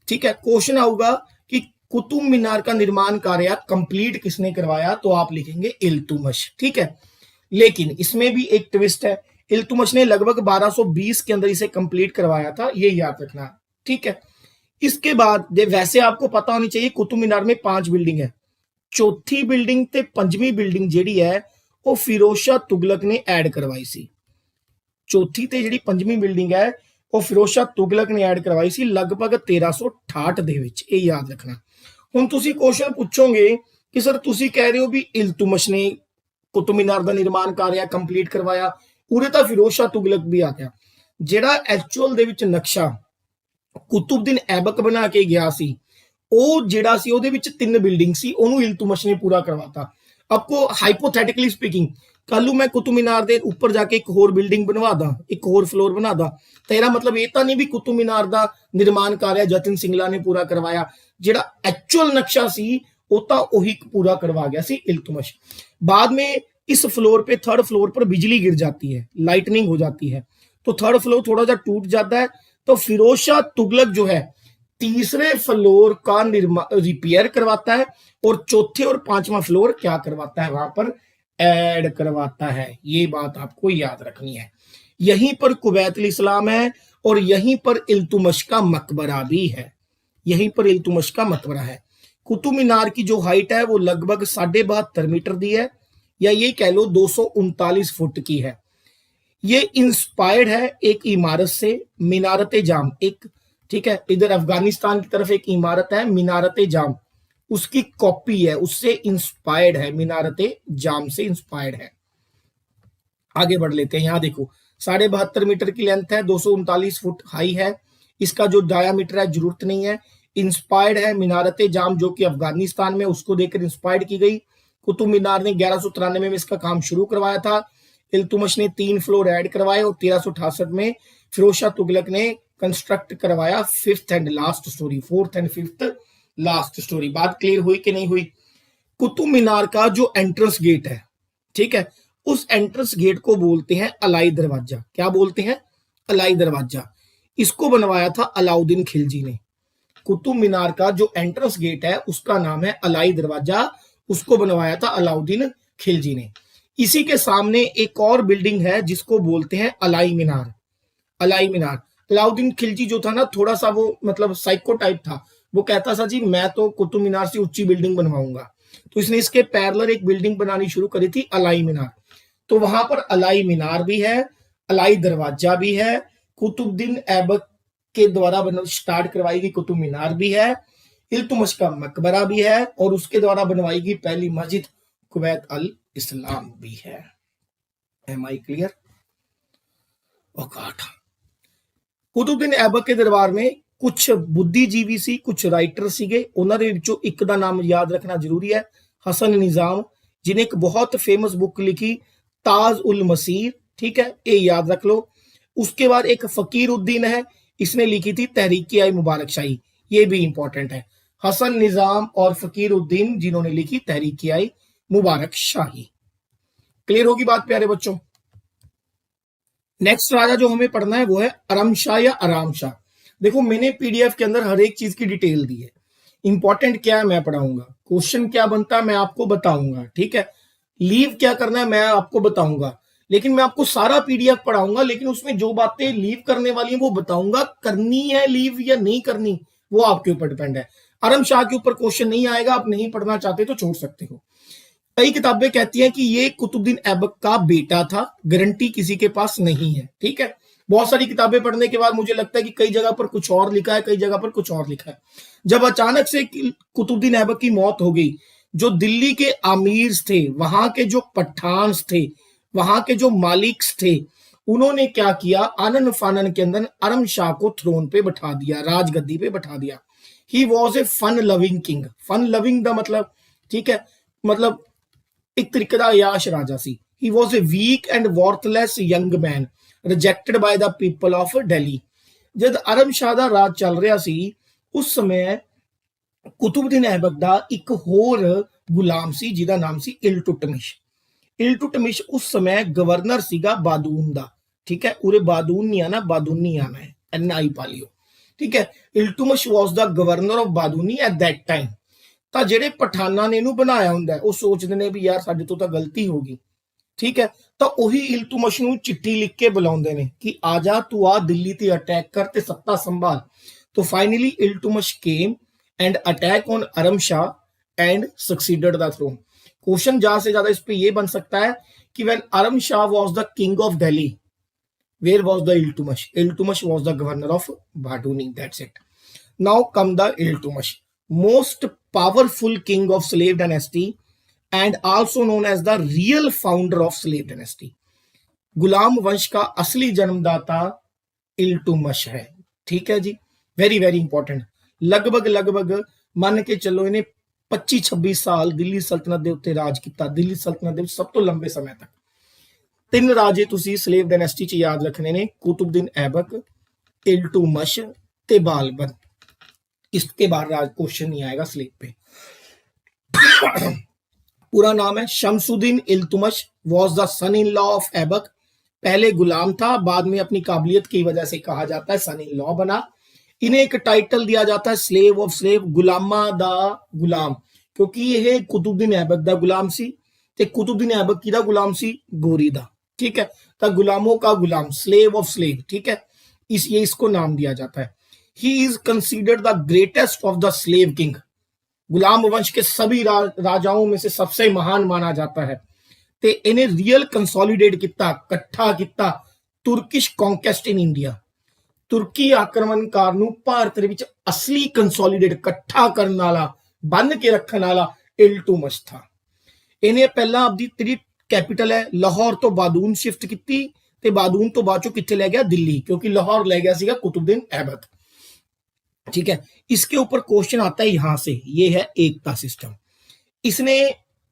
ठीक है, क्वेश्चन आऊगा कि कुतुब मीनार का निर्माण कार्य कंप्लीट किसने करवाया? तो आप लिखेंगे इल्तुतमिश। ठीक है, लेकिन इसमें भी एक ट्विस्ट है। इल्तुतमिश ने लगभग 1220 के अंदर इसे कंप्लीट करवाया था, ये याद रखना। ठीक है, इसके बाद वैसे आपको पता होनी चाहिए कुतुब मीनार में 5 बिल्डिंग है। चौथी बिल्डिंग ते 5वीं बिल्डिंग जिहड़ी है वो फिरोज शाह तुगलक ने ऐड करवाई सी। चौथी ते जिहड़ी 5वीं बिल्डिंग है वो फिरोज शाह तुगलक ने ऐड करवाई सी लगभग 1368 दे विच, ये याद रखना। हुण तुसीं क्वेश्चन पूछोगे कि सर तुसीं कह रहे हो भी इल्तुतमिश ने कुतुब मीनार का निर्माण कार्य कंप्लीट करवाया, उरे तां फिरोज शाह तुगलक भी आ गया। जिहड़ा एक्चुअल दे विच नक्शा कुतुबुद्दीन ऐबक बना के गया सी, ਉਹ ਜਿਹੜਾ ਸੀ ਉਹਦੇ ਵਿੱਚ 3 ਬਿਲਡਿੰਗ ਸੀ, ਉਹਨੂੰ ਇਲਤੁਤमिश ने पूरा करवाता। आपको हाइपोथेटिकली स्पीकिंग कल मैं कुतुब मीनार के ऊपर जाके एक होर बिल्डिंग बनवा दा, एक होर फ्लोर बना दा, तो ਇਹਦਾ मतलब ਇਹ ਤਾਂ ਨਹੀਂ ਵੀ कुतुब मीनार ਦਾ निर्माण कार्य जतिन सिंगला ने पूरा करवाया। ਜਿਹੜਾ एक्चुअल नक्शा ਸੀ ਉਹ ਤਾਂ ਉਹੀ पूरा करवा गया सी इल्तुतमिश। बाद में इस फ्लोर पे 3rd फ्लोर पर बिजली गिर जाती है, लाइटनिंग हो जाती है, तो 3rd फ्लोर थोड़ा सा टूट जाता है। तो फिरोज शाह तुगलक जो है 3रे फ्लोर का रिपेयर करवाता है और 4थे और 5वां फ्लोर क्या करवाता है? वहां पर ऐड करवाता है। ये बात आपको याद रखनी है। यहीं पर कुवैतुल इस्लाम है और यहीं पर इल्तुतमिश का मकबरा भी है। यहीं पर इल्तुतमिश का मकबरा है। कुतुब मीनार की जो हाइट है वो लगभग 72.5 मीटर दी है, या ये कह लो 239 फुट की है। ये इंस्पायर्ड है एक इमारत से, मीनारत जाम। एक, ठीक है, इधर अफगानिस्तान की तरफ एक इमारत है मीनारत जाम, उसकी कॉपी है, उससे इंस्पायर्ड है, मीनारत जाम से इंस्पायर्ड है। आगे बढ़ लेते हैं। यहां देखो 72.5 मीटर की लेंथ है, 239 फुट हाई है। इसका जो डायामीटर है जरूरत नहीं है। इंस्पायर्ड है मीनारत जाम जो कि अफगानिस्तान में, उसको देखकर इंस्पायर्ड की गई। कुतुब मीनार ने 1193 में इसका काम शुरू करवाया था। इल्तुतमिश ने 3 फ्लोर ऐड करवाए और 1368 में फिरोज शाह तुगलक ने कंस्ट्रक्ट करवाया 5th and last story, 4th and 5th last story. बात क्लियर हुई कि नहीं हुई? कुतुब मीनार का जो एंट्रेंस गेट है, ठीक है, उस एंट्रेंस गेट को बोलते हैं अलाई दरवाजा। क्या बोलते हैं? अलाई दरवाजा। इसको बनवाया था अलाउद्दीन खिलजी ने। कुतुब मीनार का जो एंट्रेंस गेट है उसका नाम है अलाई दरवाजा, उसको बनवाया था अलाउद्दीन खिलजी ने। इसी के सामने एक और बिल्डिंग है जिसको बोलते हैं अलाई मीनार। अलाई मीनार, अलाउद्दीन खिलजी जो था ना, थोड़ा सा वो मतलब साइको टाइप था। वो कहता था जी मैं तो कुतुब मीनार से ऊंची बिल्डिंग बनवाऊंगा, तो इसने इसके पैरेलल एक बिल्डिंग बनानी शुरू करी थी अलाई मीनार। तो वहां पर अलाई मीनार भी है, अलाई दरवाजा भी है, कुतुबुद्दीन ऐबक के द्वारा स्टार्ट करवाई गई कुतुब मीनार भी है, इल्तुतमिश का मकबरा भी है और उसके द्वारा बनवाई गई पहली मस्जिद कुवैत अल इस्लाम भी है। Am I clear? Qutubuddin Aibak के दरबार में कुछ बुद्धिजीवी सी, कुछ राइटर सीगे। उन्हां दे विचों एक दा नाम याद रखना जरूरी है, हसन निजाम, जिन्हें एक बहुत फेमस बुक लिखी ताज उल मसीर। ठीक है, ये याद रख लो। उसके बाद एक फकीर उद्दीन है, इसने लिखी थी तहरीक आई मुबारक शाही, ये भी इंपॉर्टेंट है। हसन निजाम और फकीर उद्दीन जिन्होंने लिखी तहरीक आई मुबारक शाही। क्लियर होगी बात प्यारे बच्चों? नेक्स्ट राजा जो हमें पढ़ना है वो है अरम शाह या आराम शाह। देखो मैंने पीडीएफ के अंदर हर एक चीज की डिटेल दी है। इंपॉर्टेंट क्या है मैं पढ़ाऊंगा, क्वेश्चन क्या बनता है मैं आपको बताऊंगा, ठीक है, लीव क्या करना है मैं आपको बताऊंगा, लेकिन मैं आपको सारा पीडीएफ पढ़ाऊंगा, लेकिन उसमें जो बातें लीव करने वाली हैं वो बताऊंगा। करनी है लीव या नहीं करनी वो आपके ऊपर डिपेंड है। अरम शाह के ऊपर क्वेश्चन नहीं आएगा, आप नहीं पढ़ना चाहते तो छोड़ सकते हो। कई किताबें कहती हैं कि ये कुतुबुद्दीन ऐबक का बेटा था, गारंटी किसी के पास नहीं है। ठीक है, बहुत सारी किताबें पढ़ने के बाद मुझे लगता है कि कई जगह पर कुछ और लिखा है, कई जगह पर कुछ और लिखा है। जब अचानक से कुतुबुद्दीन ऐबक की मौत हो गई, जो दिल्ली के आमीर थे, वहां के जो पठान थे, वहां के जो मालिक थे, उन्होंने क्या किया, आनन फानन के अंदर अरम शाह को थ्रोन पे बैठा दिया, राजगद्दी पे बैठा दिया। He was a fun loving king. Fun loving दा मतलब, ठीक है, मतलब एक तरीके का अयाश राजा सी। He was a weak and worthless young man rejected by the people of Delhi. जब अरम शाह दा राज चल रहा सी, उस समय कुतुबुद्दीन ऐबक दा एक होर गुलाम सी जिहदा नाम सी इल्तुतमिश। इल्तुतमिश उस समय गवर्नर सीगा बादून दा, ठीक है, उरे बादून नहीं आना, बादूनी आना है, NI पालियो, ठीक है। Iltutmish was the governor of Badaun at that time. ਤਾਂ ਜਿਹੜੇ ਪਠਾਨਾਂ ਨੇ ਇਹਨੂੰ ਬਣਾਇਆ ਹੁੰਦਾ ਉਹ ਸੋਚਦੇ ਨੇ ਵੀ ਯਾਰ ਸਾਡੇ ਤੋਂ ਤਾਂ ਗਲਤੀ ਹੋ ਗਈ, ਠੀਕ ਹੈ। ਤਾਂ ਉਹੀ ਇਲਤੁਤਮਸ਼ ਨੂੰ ਚਿੱਠੀ ਲਿਖ ਕੇ ਬੁਲਾਉਂਦੇ ਨੇ ਕਿ ਆ ਜਾ ਤੂੰ ਆ ਦਿੱਲੀ ਤੇ ਅਟੈਕ ਕਰ ਤੇ ਸੱਤਾ ਸੰਭਾਲ। तो finally Iltutmish came and attack on Aram Shah and succeeded the throne. Question ज्यादा से ज्यादा इस पे ये बन सकता है कि when Aram Shah was the king of Delhi, where was the Iltutmish? Iltutmish was the governor of Badaun, that's it. Now come the Iltutmish, most powerful king of slave dynasty and also known as the real founder of slave dynasty. गुलाम वंश का असली जन्मदाता इल्तुतमिश है, ठीक है जी। Very very important. लगभग मान के चलो इन्हें 25-26 साल दिल्ली सल्तनत के उत्ते राज किया। दिल्ली सल्तनत के सब तो लंबे समय तक 3 राजे तुसी स्लेव डायनेस्टी च याद रखने ने, कुतुबुद्दीन ऐबक, इल्तुतमिश ते बालबन। इसके बाद राज क्वेश्चन नहीं आएगा स्लेब पे। पूरा नाम है Shamsuddin Iltutmish, was the son in law of Aibak. पहले गुलाम था, बाद में अपनी काबिलियत की वजह से कहा जाता है सन इन लॉ बना। इन्हें एक टाइटल दिया जाता है स्लेव ऑफ स्लेव, गुलामा दा गुलाम, क्योंकि यह कुतुबुद्दीन ऐबक दा गुलाम सी ते कुतुबुद्दीन ऐबक की दा गुलाम सी गोरी दा, ठीक है। तो गुलामों का गुलाम, स्लेव ऑफ स्लेव, ठीक है, ये इसको नाम दिया जाता है। He is considered the greatest of the slave king. गुलाम वंश के सभी राजाओं में से सबसे महान माना जाता है। ते इन्हें रियल कंसोलिडेट किया, कट्ठा किया तुर्किश कॉन्केस्ट इन इंडिया। तुर्की आक्रमणकार नूं भारत दे विच असली कंसोलिडेट इकट्ठा करने वाला, बन के रखने वाला इल्तुतमिश था। इन्हें पहला अपनी तेरी कैपिटल है लाहौर तो बादून शिफ्ट की ते बादून तो बाद चों कित्थे ले गया? दिल्ली, क्योंकि लाहौर ले गया सीगा कुतुबुद्दीन ऐबक, ठीक है। इसके ऊपर क्वेश्चन आता है यहां से, ये है एकता सिस्टम। इसने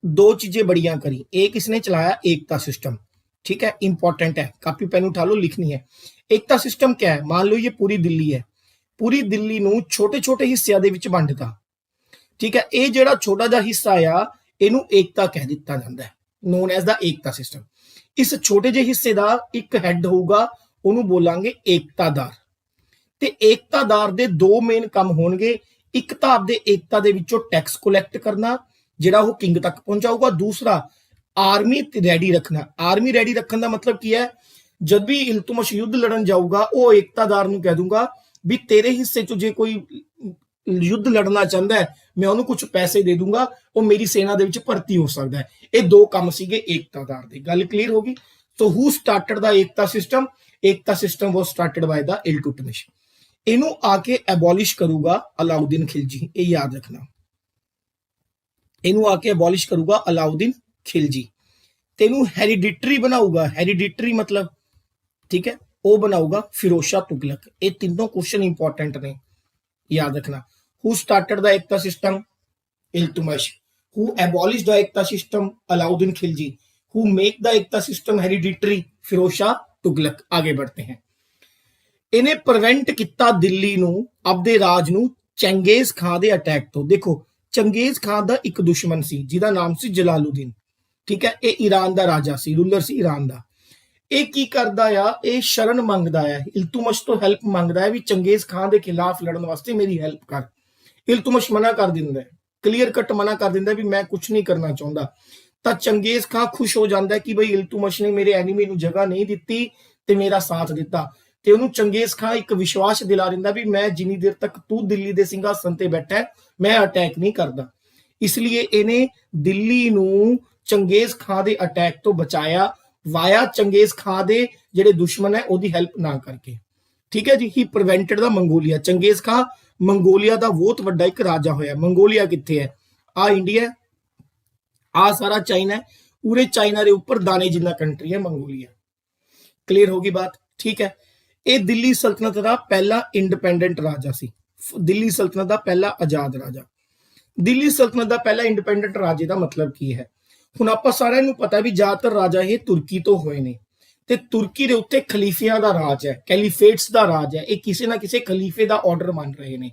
2 चीजें बढ़िया करी। एक, इसने चलाया एकता सिस्टम, ठीक है, इंपॉर्टेंट है, कापी पेन उठा लो, लिखनी है। एकता सिस्टम क्या है? मान लो ये पूरी दिल्ली है, पूरी दिल्ली नूं छोटे छोटे हिस्सियां दे विच वंडता, ठीक है। ये जिहड़ा छोटा जिहा हिस्सा आ इहनूं एकता कह दिता जांदा है, known as the Iqta system. इस छोटे जे हिस्से दा एक हैड होऊगा, उहनूं बोलांगे एकतादार। ते एकतादार दे 2 मेन काम होणगे। एक तां आपदे एकता दे विचों टैक्स कलैक्ट करना, जिहड़ा वो किंग तक पहुंचाऊगा। दूसरा, आर्मी रेडी रखना। आर्मी रेडी रखने का मतलब की है, जब भी इल्तुतमिश युद्ध लड़न जाऊगा, वो एकतादार नूं कह दूंगा भी तेरे हिस्से चो जे कोई युद्ध लड़ना चाहता है, मैं उन्होंने कुछ पैसे दे दूंगा, वो मेरी सेना दे विच भर्ती हो सकता है। ये 2 काम सीगे एकतादार दे। गल क्लीयर होगी। So who started the Iqta system? Ekta system was started by the Iltutmish. इनू आके एबॉलिश करूगा अलाउद्दीन खिलजी, ये याद रखना। इनू आके एबॉलिश करूगा अलाउद्दीन खिलजी। तेनू हेरिडिटरी बनाऊगा। हेरिडिटरी मतलब, ठीक है, वो बनाऊगा फिरोज शाह तुगलक। ये तीनों क्वेश्चन इंपॉर्टेंट ने, याद रखना। Who started the Iqta system? Iltutmish. Who abolish the Iqta system? Alauddin Khilji. Who make the Iqta system hereditary? Firoz Shah Tughlaq. आगे बढ़ते हैं। इन्हें प्रिवेंट किया दिल्ली नूं, अपने राज नूं चंगेज खान दे अटैक तो। देखो, चंगेज खान दा एक दुश्मन सी जिहदा नाम सी जलालुद्दीन, ठीक है। ये ईरान दा राजा सी, रूलर सी ईरान दा। ये की करदा आ, ये शरण मंगदा है, इल्तुतमिश तो हेल्प मंगदा है भी चंगेज खान के खिलाफ लड़न वास्ते मेरी हेल्प कर। इल्तुतमिश मना कर दिंदा है, क्लीयर कट मना कर दिंदा भी मैं कुछ नहीं करना चाहता। तो चंगेज खान खुश हो जाता है कि भाई इल्तुतमिश ने मेरे एनिमी नूं जगह नहीं दी ते मेरा साथ दिता। ते उन्होंने चंगेज खान एक विश्वास दिला दिंदा भी मैं जिन्नी देर तक तू दिल्ली के सिंघासन ते बैठा है, मैं अटैक नहीं करता। इसलिए इन्हें दिल्ली नूं चंगेज खान के अटैक तो बचाया। ਵਾਇਆ ਚੰਗੇਜ਼ ਖਾਨ ਦੇ ਜਿਹੜੇ ਦੁਸ਼ਮਣ ਹੈ ਉਹਦੀ ਹੈਲਪ ਨਾ ਕਰਕੇ। ਠੀਕ ਹੈ ਜੀ। ਹੀ ਪ੍ਰੀਵੈਂਟਡ ਦਾ ਮੰਗੋਲੀਆ। ਚੰਗੇਜ਼ ਖਾਨ ਮੰਗੋਲੀਆ ਦਾ ਬਹੁਤ ਵੱਡਾ ਇੱਕ ਰਾਜਾ ਹੋਇਆ। ਮੰਗੋਲੀਆ ਕਿੱਥੇ ਹੈ? ਆ ਇੰਡੀਆ, ਆ ਸਾਰਾ ਚਾਈਨਾ ਹੈ, ਪੂਰੇ ਚਾਈਨਾ ਦੇ ਉੱਪਰ ਦਾਣੇ ਜਿੰਨਾ ਕੰਟਰੀ ਹੈ ਮੰਗੋਲੀਆ। ਕਲੀਅਰ ਹੋ ਗਈ ਬਾਤ? ਠੀਕ ਹੈ। ਇਹ ਦਿੱਲੀ ਸਲਤਨਤ ਦਾ ਪਹਿਲਾ ਇੰਡੀਪੈਂਡੈਂਟ ਰਾਜਾ ਸੀ। ਦਿੱਲੀ ਸਲਤਨਤ ਦਾ ਪਹਿਲਾ ਆਜ਼ਾਦ ਰਾਜਾ। ਦਿੱਲੀ ਸਲਤਨਤ ਦਾ ਪਹਿਲਾ ਇੰਡੀਪੈਂਡੈਂਟ ਰਾਜੇ ਦਾ ਮਤਲਬ ਕੀ ਹੈ? ਹੁਣ ਆਪਾਂ ਸਾਰਿਆਂ ਨੂੰ ਪਤਾ ਵੀ ਜ਼ਿਆਦਾਤਰ ਰਾਜਾ ਇਹ ਤੁਰਕੀ ਤੋਂ ਹੋਏ ਨੇ ਤੇ ਤੁਰਕੀ ਦੇ ਉੱਤੇ ਖਲੀਫਿਆਂ ਦਾ ਰਾਜ ਹੈ, ਕੈਲੀਫੇਟਸ ਦਾ ਰਾਜ ਹੈ। ਇਹ ਕਿਸੇ ਨਾ ਕਿਸੇ ਖਲੀਫੇ ਦਾ ਆਰਡਰ ਮੰਨ ਰਹੇ ਨੇ।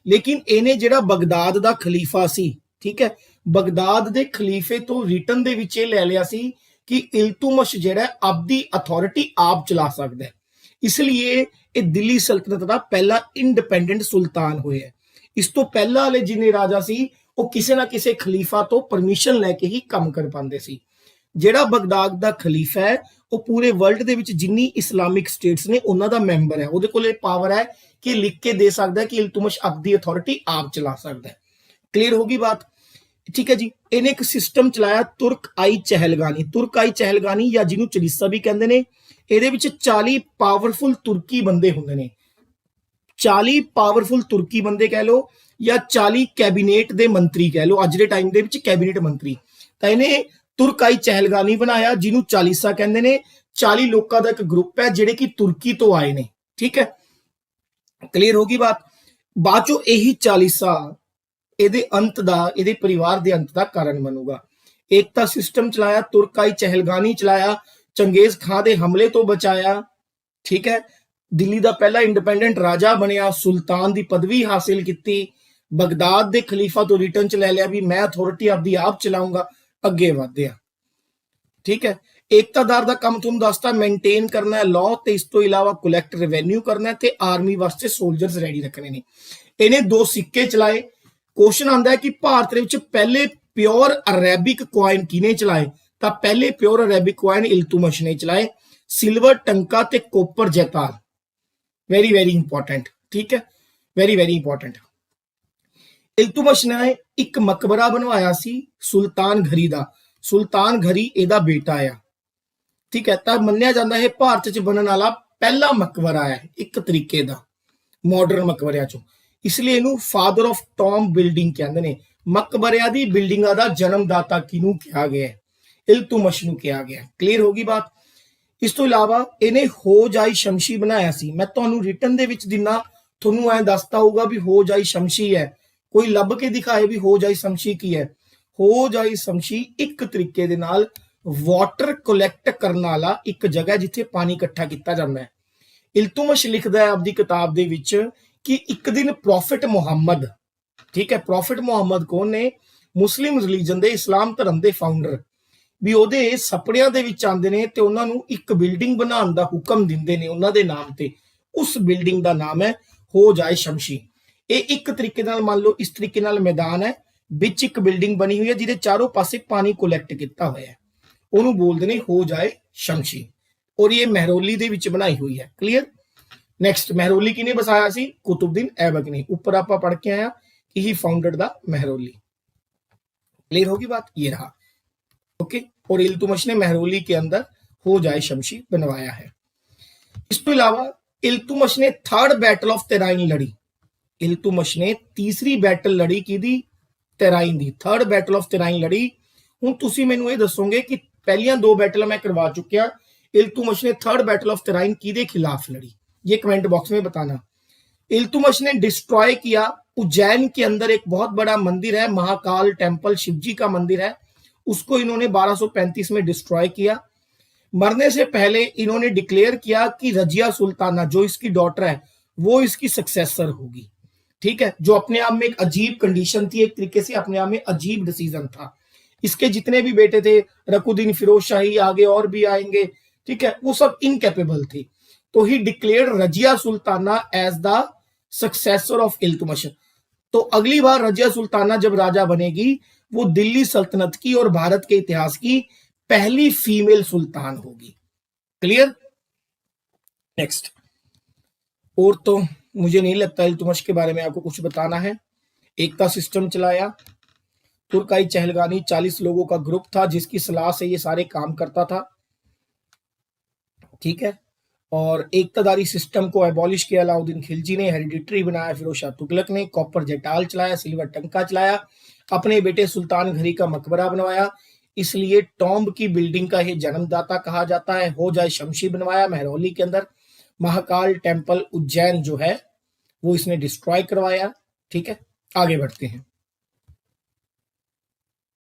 ਲੇਕਿਨ ਇਹਨੇ ਜਿਹੜਾ ਬਗਦਾਦ ਦਾ ਖਲੀਫਾ ਸੀ, ਠੀਕ ਹੈ, ਬਗਦਾਦ ਦੇ ਖਲੀਫੇ ਤੋਂ ਰਿਟਨ ਦੇ ਵਿੱਚ ਇਹ ਲੈ ਲਿਆ ਸੀ ਕਿ ਇਲਤੁਤਮਸ਼ ਜਿਹੜਾ ਆਪਦੀ ਅਥਾਰਟੀ ਆਪ ਚਲਾ ਸਕਦਾ ਹੈ। ਇਸ ਲਈ ਇਹ ਦਿੱਲੀ ਸਲਤਨਤ ਦਾ ਪਹਿਲਾ ਇੰਡੀਪੈਂਡੈਂਟ ਸੁਲਤਾਨ ਹੋਇਆ। ਇਸ ਤੋਂ ਪਹਿਲਾਂ ਵਾਲੇ ਜਿੰਨੇ ਰਾਜਾ ਸੀ ਉਹ ਕਿਸੇ ਨਾ ਕਿਸੇ ਖਲੀਫਾ ਤੋਂ ਪਰਮਿਸ਼ਨ ਲੈ ਕੇ ਹੀ ਕੰਮ ਕਰ ਪਾਉਂਦੇ ਸੀ। ਜਿਹੜਾ ਬਗਦਾਦ ਦਾ ਖਲੀਫਾ ਹੈ ਉਹ ਪੂਰੇ ਵਰਲਡ ਦੇ ਵਿੱਚ ਜਿੰਨੀ ਇਸਲਾਮਿਕ ਸਟੇਟਸ ਨੇ ਉਹਨਾਂ ਦਾ ਮੈਂਬਰ ਹੈ। ਉਹਦੇ ਕੋਲ ਇਹ ਪਾਵਰ ਹੈ ਕਿ ਲਿਖ ਕੇ ਦੇ ਸਕਦਾ ਹੈ ਕਿ ਇਲਤੁਤਮਸ਼ ਆਪਦੀ ਅਥਾਰਟੀ ਆਪ ਚਲਾ ਸਕਦਾ ਹੈ। ਕਲੀਅਰ ਹੋ ਗਈ ਬਾਤ? ਠੀਕ ਹੈ ਜੀ। ਇਹਨੇ ਇੱਕ ਸਿਸਟਮ ਚਲਾਇਆ ਤੁਰਕ ਆਈ ਚਹਿਲਗਾਨੀ। ਤੁਰਕ ਆਈ ਚਹਿਲਗਾਨੀ ਜਾਂ ਜਿਹਨੂੰ ਚਲੀਸਾ ਵੀ ਕਹਿੰਦੇ ਨੇ। ਇਹਦੇ ਵਿੱਚ 40 ਪਾਵਰਫੁਲ ਤੁਰਕੀ ਬੰਦੇ ਹੁੰਦੇ ਨੇ। 40 ਪਾਵਰਫੁਲ ਤੁਰਕੀ ਬੰਦੇ ਕਹਿ ਲੋ ਜਾਂ 40 ਕੈਬਨਿਟ ਦੇ ਮੰਤਰੀ ਕਹਿ ਲੋ, ਅੱਜ ਦੇ ਟਾਈਮ ਦੇ ਵਿੱਚ ਕੈਬਨਿਟ ਮੰਤਰੀ। ਤਾਂ ਇਹਨੇ ਤੁਰਕ ਆਈ ਚਹਿਲਗਾਨੀ ਬਣਾਇਆ ਜਿਹਨੂੰ ਚਾਲੀਸਾ ਕਹਿੰਦੇ ਨੇ। 40 ਲੋਕਾਂ ਦਾ ਇੱਕ ਗਰੁੱਪ ਹੈ ਜਿਹੜੇ ਕਿ ਤੁਰਕੀ ਤੋਂ ਆਏ ਨੇ। ਠੀਕ ਹੈ। ਕਲੀਅਰ ਹੋ ਗਈ ਬਾਤ? ਬਾਅਦ ਚੋਂ ਇਹੀ ਚਾਲੀਸਾ ਇਹਦੇ ਅੰਤ ਦਾ, ਇਹਦੇ ਪਰਿਵਾਰ ਦੇ ਅੰਤ ਦਾ ਕਾਰਨ ਬਣੂਗਾ। ਏਕਤਾ ਸਿਸਟਮ ਚਲਾਇਆ, ਤੁਰਕ ਆਈ ਚਹਿਲਗਾਨੀ ਚਲਾਇਆ, ਚੰਗੇਜ਼ ਖਾਨ ਦੇ ਹਮਲੇ ਤੋਂ ਬਚਾਇਆ। ਠੀਕ ਹੈ। ਦਿੱਲੀ ਦਾ ਪਹਿਲਾ ਇੰਡੀਪੈਂਡੈਂਟ ਰਾਜਾ ਬਣਿਆ, ਸੁਲਤਾਨ ਦੀ ਪਦਵੀ ਹਾਸਿਲ ਕੀਤੀ, ਬਗਦਾਦ ਦੇ ਖਲੀਫਾ ਤੋਂ ਰਿਟਰਨ ਚ ਲੈ ਲਿਆ ਵੀ ਮੈਂ ਅਥਾਰਟੀ ਆਪਦੀ ਆਪ ਚਲਾਉਂਗਾ, ਅੱਗੇ ਵਧਿਆ। ਠੀਕ ਹੈ। ਏਕਤਾਦਾਰ ਦਾ ਕੰਮ ਤੁਹਾਨੂੰ ਦੱਸਤਾ, ਮੇਨਟੇਨ ਕਰਨਾ ਹੈ ਲਾਅ ਤੇ ਇਸ ਤੋਂ ਇਲਾਵਾ ਕਲੈਕਟ ਰੈਵਨਿਊ ਕਰਨਾ ਤੇ ਆਰਮੀ ਵਾਸਤੇ ਸੋਲਜਰਸ ਰੈਡੀ ਰੱਖਣੇ ਨੇ। ਇਹਨੇ 2 ਸਿੱਕੇ ਚਲਾਏ। ਕੁਐਸਚਨ ਆਉਂਦਾ ਹੈ ਕਿ ਭਾਰਤ ਦੇ ਵਿੱਚ ਪਹਿਲੇ ਪਿਓਰ ਅਰੈਬਿਕ ਕੁਆਇਨ ਕਿਹਨੇ ਚਲਾਏ? ਤਾਂ ਪਹਿਲੇ ਪਿਓਰ ਅਰੈਬਿਕ ਕੁਆਇਨ ਇਲਤੁਤਮਸ਼ ਨੇ ਚਲਾਏ। ਸਿਲਵਰ ਟੰਕਾ ਤੇ copper jital. Very very important. ਠੀਕ ਹੈ। Very very important. ਇਲਤੁਤਮਸ਼ ਨੇ ਇੱਕ ਮਕਬਰਾ ਬਣਵਾਇਆ ਸੀ ਸੁਲਤਾਨ ਘਰੀ ਦਾ। ਸੁਲਤਾਨ ਘਰੀ ਇਹਦਾ ਬੇਟਾ ਆ। ਠੀਕ ਹੈ। ਤਾਂ ਮੰਨਿਆ ਜਾਂਦਾ ਹੈ ਭਾਰਤ 'ਚ ਬਣਨ ਵਾਲਾ ਪਹਿਲਾ ਮਕਬਰਾ ਹੈ ਇੱਕ ਤਰੀਕੇ ਦਾ ਮਾਡਰਨ ਮਕਬਰਿਆਂ ਚੋਂ। ਇਸ ਲਈ ਇਹਨੂੰ ਫਾਦਰ ਆਫ ਟੌਮ ਬਿਲਡਿੰਗ ਕਹਿੰਦੇ ਨੇ। ਮਕਬਰਿਆਂ ਦੀ ਬਿਲਡਿੰਗਾਂ ਦਾ ਜਨਮਦਾਤਾ ਕਿਹਨੂੰ ਕਿਹਾ ਗਿਆ ਹੈ? ਇਲਤੁਤਮਸ਼ ਨੂੰ ਕਿਹਾ ਗਿਆ। ਕਲੀਅਰ ਹੋ ਗਈ ਬਾਤ? ਇਸ ਤੋਂ ਇਲਾਵਾ ਇਹਨੇ ਹੋ ਜਾਈ ਸ਼ਮਸ਼ੀ ਬਣਾਇਆ ਸੀ। ਮੈਂ ਤੁਹਾਨੂੰ ਰਿਟਨ ਦੇ ਵਿੱਚ ਦਿਨਾ, ਤੁਹਾਨੂੰ ਐ ਦੱਸਦਾ ਹੋਊਗਾ ਵੀ ਹੋ ਜਾਈ ਸ਼ਮਸ਼ੀ ਹੈ। ਕੋਈ ਲੱਭ ਕੇ ਦਿਖਾਏ ਵੀ ਹੋ ਜਾਈ ਸ਼ਮਸ਼ੀ ਕੀ ਹੈ? ਹੋ ਜਾਈ ਸ਼ਮਸ਼ੀ ਇੱਕ ਤਰੀਕੇ ਦੇ ਨਾਲ ਵਾਟਰ ਕਲੈਕਟ ਕਰਨ ਵਾਲਾ ਇੱਕ ਜਗ੍ਹਾ ਜਿੱਥੇ ਪਾਣੀ ਇਕੱਠਾ ਕੀਤਾ ਜਾਂਦਾ ਹੈ। ਇਲਤੁਤਮਸ਼ ਲਿਖਦਾ ਹੈ ਆਪਦੀ ਕਿਤਾਬ ਦੇ ਵਿੱਚ ਕਿ ਇੱਕ ਦਿਨ ਪ੍ਰੋਫਿਟ ਮੁਹੰਮਦ, ਠੀਕ ਹੈ, ਪ੍ਰੋਫਿਟ ਮੁਹੰਮਦ ਕੌਣ ਨੇ? ਮੁਸਲਿਮ ਰਿਲੀਜਨ ਦੇ, ਇਸਲਾਮ ਧਰਮ ਦੇ ਫਾਊਂਡਰ, ਵੀ ਉਹਦੇ ਸੁਪਨਿਆਂ ਦੇ ਵਿੱਚ ਆਉਂਦੇ ਨੇ ਤੇ ਉਹਨਾਂ ਨੂੰ ਇੱਕ ਬਿਲਡਿੰਗ ਬਣਾਉਣ ਦਾ ਹੁਕਮ ਦਿੰਦੇ ਨੇ ਉਹਨਾਂ ਦੇ ਨਾਮ ਤੇ। ਉਸ ਬਿਲਡਿੰਗ ਦਾ ਨਾਮ ਹੈ ਹੋ ਜਾਏ ਸ਼ਮਸ਼ੀ। ਇਹ ਇੱਕ ਤਰੀਕੇ ਨਾਲ ਮੰਨ ਲਓ ਇਸ ਤਰੀਕੇ ਨਾਲ ਮੈਦਾਨ ਹੈ, ਵਿੱਚ ਇੱਕ ਬਿਲਡਿੰਗ ਬਣੀ ਹੋਈ ਹੈ ਜਿਹਦੇ ਚਾਰੋਂ ਪਾਸੇ ਪਾਣੀ ਕਲੈਕਟ ਕੀਤਾ ਹੋਇਆ ਹੈ, ਉਹਨੂੰ ਬੋਲਦੇ ਨੇ ਹੋ ਜਾਏ ਸ਼ਮਸ਼ੀ। ਔਰ ਇਹ ਮਹਿਰੌਲੀ ਦੇ ਵਿੱਚ ਬਣਾਈ ਹੋਈ ਹੈ। ਕਲੀਅਰ? ਨੈਕਸਟ, ਮਹਿਰੌਲੀ ਕਿਹਨੇ ਬਸਾਇਆ ਸੀ? ਕੁਤੁਬਦੀਨ ਐਬਕ ਨੇ। ਉੱਪਰ ਆਪਾਂ पढ़ के आया कि ही फाउंडेड द महरौली। क्लियर होगी बात? ये रहा। ओके। और इल्तुतमिश ने महरौली के अंदर हो जाए शमशी बनवाया है। इस तो इलावा इल्तुतमिश ने 3rd बैटल ऑफ तेराइन लड़ी। इल्तुतमिश ने तीसरी बैटल लड़ी की दी? तेराइन दी। 3rd बैटल ऑफ तेराइन लड़ी। हुण तुसीं मैनूं ये दसोगे कि पहलियां 2 बैटल मैं करवा चुकिया। इल्तुतमिश ने 3rd बैटल ऑफ तेराइन किहदे खिलाफ लड़ी? ये कमेंट बॉक्स में बताना। इल्तुतमिश ने डिस्ट्रॉय किया उज्जैन के अंदर एक बहुत बड़ा मंदिर है, महाकाल टेम्पल, शिवजी का मंदिर है, उसको इन्होंने 1235 में डिस्ट्रॉय किया। मरने से पहले इन्होंने डिक्लेयर किया कि रजिया सुल्ताना जो इसकी डॉटर है वो इसकी सक्सेसर होगी। ठीक है। जो अपने आप में एक अजीब कंडीशन थी, एक तरीके से अपने आप में अजीब डिसीजन था। इसके जितने भी बेटे थे, रकुद्दीन फिरोज शाही, आगे और भी आएंगे, ठीक है, वो सब इनकेपेबल थे। तो he declared Razia Sultana as the successor of Iltutmish. तो अगली बार रजिया सुल्ताना जब राजा बनेगी वो दिल्ली सल्तनत की और भारत के इतिहास की पहली फीमेल सुल्तान होगी। क्लियर? नेक्स्ट। और तो मुझे नहीं लगता इल्तुतमिश के बारे में आपको कुछ बताना है। एकता सिस्टम चलाया, तुर्क आई चहलगानी 40 लोगों का ग्रुप था जिसकी सलाह से ये सारे काम करता था। ठीक है। और एकतादारी सिस्टम को एबॉलिश किया अलाउद्दीन खिलजी ने, हेरिडिटरी बनाया फिरोज शाह तुगलक ने, कॉपर जेटाल चलाया, सिल्वर टंका चलाया, अपने बेटे सुल्तान घरी का मकबरा बनवाया, इसलिए टॉम्ब की बिल्डिंग का ये जन्मदाता कहा जाता है। हो जाए शमशी बनवाया महरौली के अंदर, महाकाल टेम्पल उज्जैन जो है वो इसने डिस्ट्रॉय करवाया। ठीक है, आगे बढ़ते हैं।